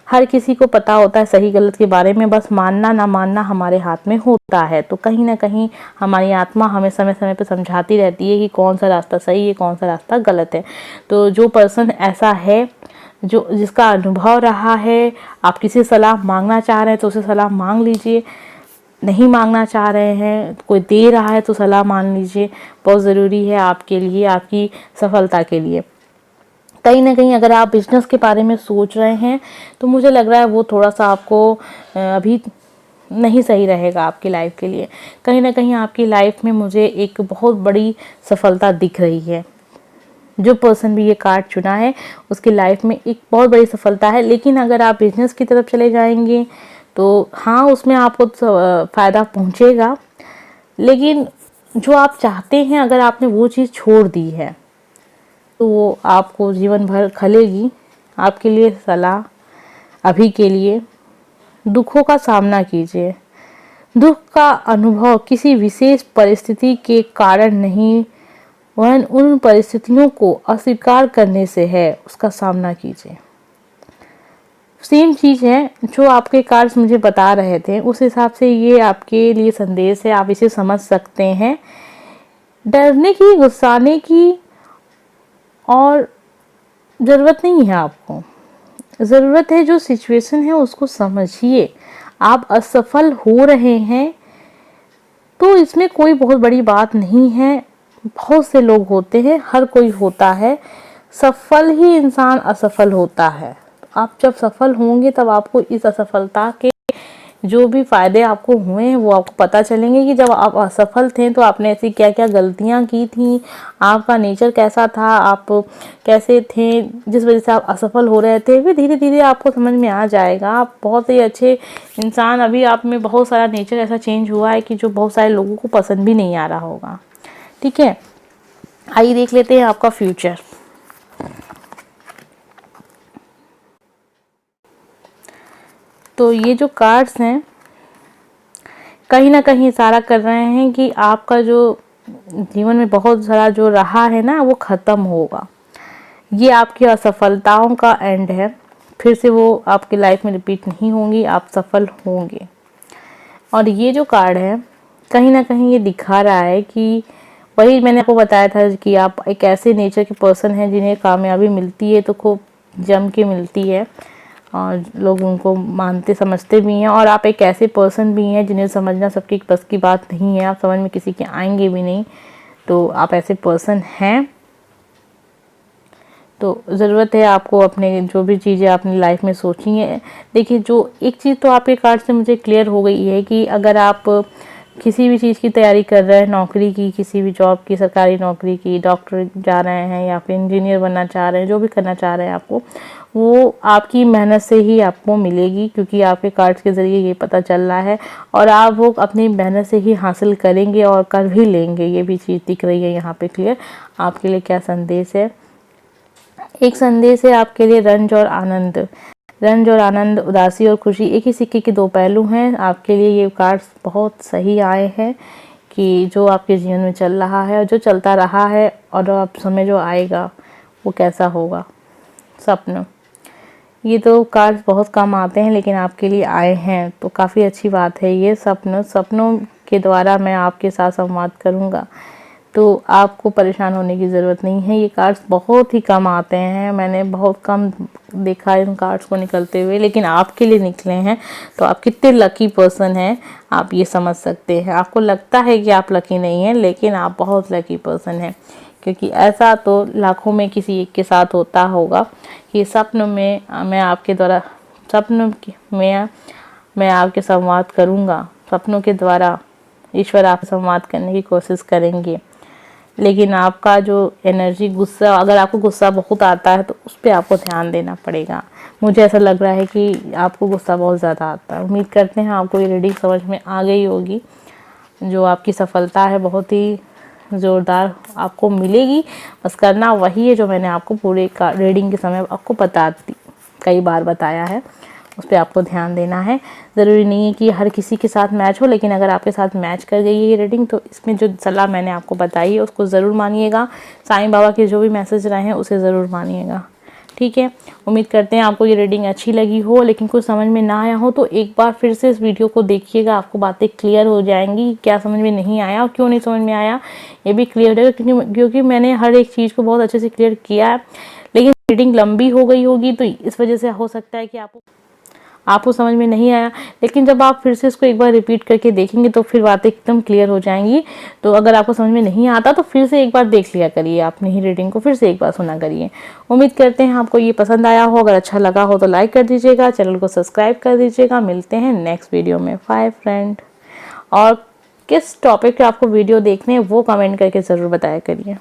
[SPEAKER 1] हर किसी को पता होता है सही गलत के बारे में, बस मानना ना मानना हमारे हाथ में होता है। तो कहीं ना कहीं हमारी आत्मा हमें समय समय पर समझाती रहती है कि कौन सा रास्ता सही है, कौन सा रास्ता गलत है। तो जो पर्सन ऐसा है, जो जिसका अनुभव रहा है, आप किसी सलाह मांगना चाह रहे हैं तो उसे सलाह मांग लीजिए, नहीं मांगना चाह रहे हैं, कोई दे रहा है तो सलाह मान लीजिए, बहुत ज़रूरी है आपके लिए, आपकी सफलता के लिए। कहीं ना कहीं अगर आप बिजनेस के बारे में सोच रहे हैं तो मुझे लग रहा है वो थोड़ा सा आपको अभी नहीं सही रहेगा आपकी लाइफ के लिए। कहीं ना कहीं आपकी लाइफ में मुझे एक बहुत बड़ी सफलता दिख रही है। जो पर्सन भी ये कार्ड चुना है उसकी लाइफ में एक बहुत बड़ी सफलता है। लेकिन अगर आप बिजनेस की तरफ चले जाएंगे तो हाँ, उसमें आपको फ़ायदा पहुँचेगा, लेकिन जो आप चाहते हैं अगर आपने वो चीज़ छोड़ दी है तो वो आपको जीवन भर खलेगी। आपके लिए सलाह अभी के लिए, दुखों का सामना कीजिए। दुख का अनुभव किसी विशेष परिस्थिति के कारण नहीं वह उन परिस्थितियों को अस्वीकार करने से है, उसका सामना कीजिए। सेम चीज़ है जो आपके कार्ड्स मुझे बता रहे थे, उस हिसाब से ये आपके लिए संदेश है, आप इसे समझ सकते हैं। डरने की, गुस्साने की और ज़रूरत नहीं है आपको। ज़रूरत है जो सिचुएशन है उसको समझिए। आप असफल हो रहे हैं तो इसमें कोई बहुत बड़ी बात नहीं है। बहुत से लोग होते हैं, हर कोई होता है, सफल ही इंसान असफल होता है। आप जब सफल होंगे तब आपको इस असफलता के जो भी फायदे आपको हुए हैं वो आपको पता चलेंगे कि जब आप असफल थे तो आपने ऐसी क्या क्या गलतियां की थी, आपका नेचर कैसा था, आप कैसे थे जिस वजह से आप असफल हो रहे थे। फिर धीरे धीरे आपको समझ में आ जाएगा। आप बहुत ही अच्छे इंसान, अभी आप में बहुत सारा नेचर ऐसा चेंज हुआ है कि जो बहुत सारे लोगों को पसंद भी नहीं आ रहा होगा। ठीक है, आइए देख लेते हैं आपका फ्यूचर। तो ये जो कार्ड्स हैं कहीं ना कहीं इशारा कर रहे हैं कि आपका जो जीवन में बहुत सारा जो रहा है ना वो ख़त्म होगा। ये आपकी असफलताओं का एंड है, फिर से वो आपकी लाइफ में रिपीट नहीं होंगी, आप सफल होंगे। और ये जो कार्ड है कहीं ना कहीं ये दिखा रहा है कि वही मैंने आपको बताया था कि आप एक ऐसे नेचर के पर्सन हैं जिन्हें कामयाबी मिलती है तो खूब जम के मिलती है और लोग उनको मानते समझते भी हैं। और आप एक ऐसे पर्सन भी हैं जिन्हें समझना सबकी बस की बात नहीं है, आप समझ में किसी के आएंगे भी नहीं। तो आप ऐसे पर्सन हैं। तो ज़रूरत है आपको अपने जो भी चीज़ें आपने लाइफ में सोची हैं। देखिए, जो एक चीज़ तो आपके कार्ड से मुझे क्लियर हो गई है कि अगर आप किसी भी चीज़ की तैयारी कर रहे हैं, नौकरी की, किसी भी जॉब की, सरकारी नौकरी की, डॉक्टर जा रहे हैं या फिर इंजीनियर बनना चाह रहे हैं, जो भी करना चाह रहे हैं आपको, वो आपकी मेहनत से ही आपको मिलेगी, क्योंकि आपके कार्ड्स के ज़रिए ये पता चल रहा है। और आप वो अपनी मेहनत से ही हासिल करेंगे और कर भी लेंगे। ये भी चीज़ दिख रही है यहाँ पे क्लियर। आपके लिए क्या संदेश है? एक संदेश है आपके लिए रंज और आनंद। रंज और आनंद, उदासी और खुशी एक ही सिक्के के दो पहलू हैं। आपके लिए ये कार्ड्स बहुत सही आए हैं कि जो आपके जीवन में चल रहा है और जो चलता रहा है और अब समय जो आएगा वो कैसा होगा। स्वप्न, ये तो कार्ड्स बहुत कम आते हैं लेकिन आपके लिए आए हैं तो काफ़ी अच्छी बात है। ये सपनों के द्वारा मैं आपके साथ संवाद करूँगा, तो आपको परेशान होने की ज़रूरत नहीं है। ये कार्ड्स बहुत ही कम आते हैं, मैंने बहुत कम देखा है इन कार्ड्स को निकलते हुए, लेकिन आपके लिए निकले हैं। तो आप कितने लकी पर्सन हैं आप ये समझ सकते हैं। आपको लगता है कि आप लकी नहीं हैं, लेकिन आप बहुत लकी पर्सन हैं, क्योंकि ऐसा तो लाखों में किसी एक के साथ होता होगा कि स्वप्न में मैं आपके द्वारा मैं आपके संवाद करूँगा। सपनों के द्वारा ईश्वर आपसे संवाद करने की कोशिश करेंगे। लेकिन आपका जो एनर्जी, गुस्सा, अगर आपको गुस्सा बहुत आता है तो उस पर आपको ध्यान देना पड़ेगा। मुझे ऐसा लग रहा है कि आपको गुस्सा बहुत ज़्यादा आता है। उम्मीद करते हैं आपको ये रीडिंग समझ में आ गई होगी। जो आपकी सफलता है बहुत ही ज़ोरदार आपको मिलेगी। बस करना वही है जो मैंने आपको पूरे रीडिंग के समय आपको कई बार बताया है, उस पर आपको ध्यान देना है। ज़रूरी नहीं है कि हर किसी के साथ मैच हो, लेकिन अगर आपके साथ मैच कर गई है ये रीडिंग तो इसमें जो सलाह मैंने आपको बताई है उसको ज़रूर मानिएगा। साईं बाबा के जो भी मैसेज रहे हैं उसे ज़रूर मानिएगा। ठीक है, उम्मीद करते हैं आपको ये रीडिंग अच्छी लगी हो, लेकिन कुछ समझ में ना आया हो तो एक बार फिर से इस वीडियो को देखिएगा, आपको बातें क्लियर हो जाएंगी। क्या समझ में नहीं आया और क्यों नहीं समझ में आया ये भी क्लियर हो जाएगा, क्योंकि मैंने हर एक चीज़ को बहुत अच्छे से क्लियर किया है। लेकिन रीडिंग लंबी हो गई होगी तो इस वजह से हो सकता है कि आपको समझ में नहीं आया। लेकिन जब आप फिर से इसको एक बार रिपीट करके देखेंगे तो फिर बातें एकदम क्लियर हो जाएंगी। तो अगर आपको समझ में नहीं आता तो फिर से एक बार देख लिया करिए, अपनी ही रीडिंग को फिर से एक बार सुना करिए। उम्मीद करते हैं आपको ये पसंद आया हो। अगर अच्छा लगा हो तो लाइक कर दीजिएगा, चैनल को सब्सक्राइब कर दीजिएगा। मिलते हैं नेक्स्ट वीडियो में। Bye friend. और किस टॉपिक पे आपको वीडियो देखने हैं वो कमेंट करके ज़रूर बताया करिए।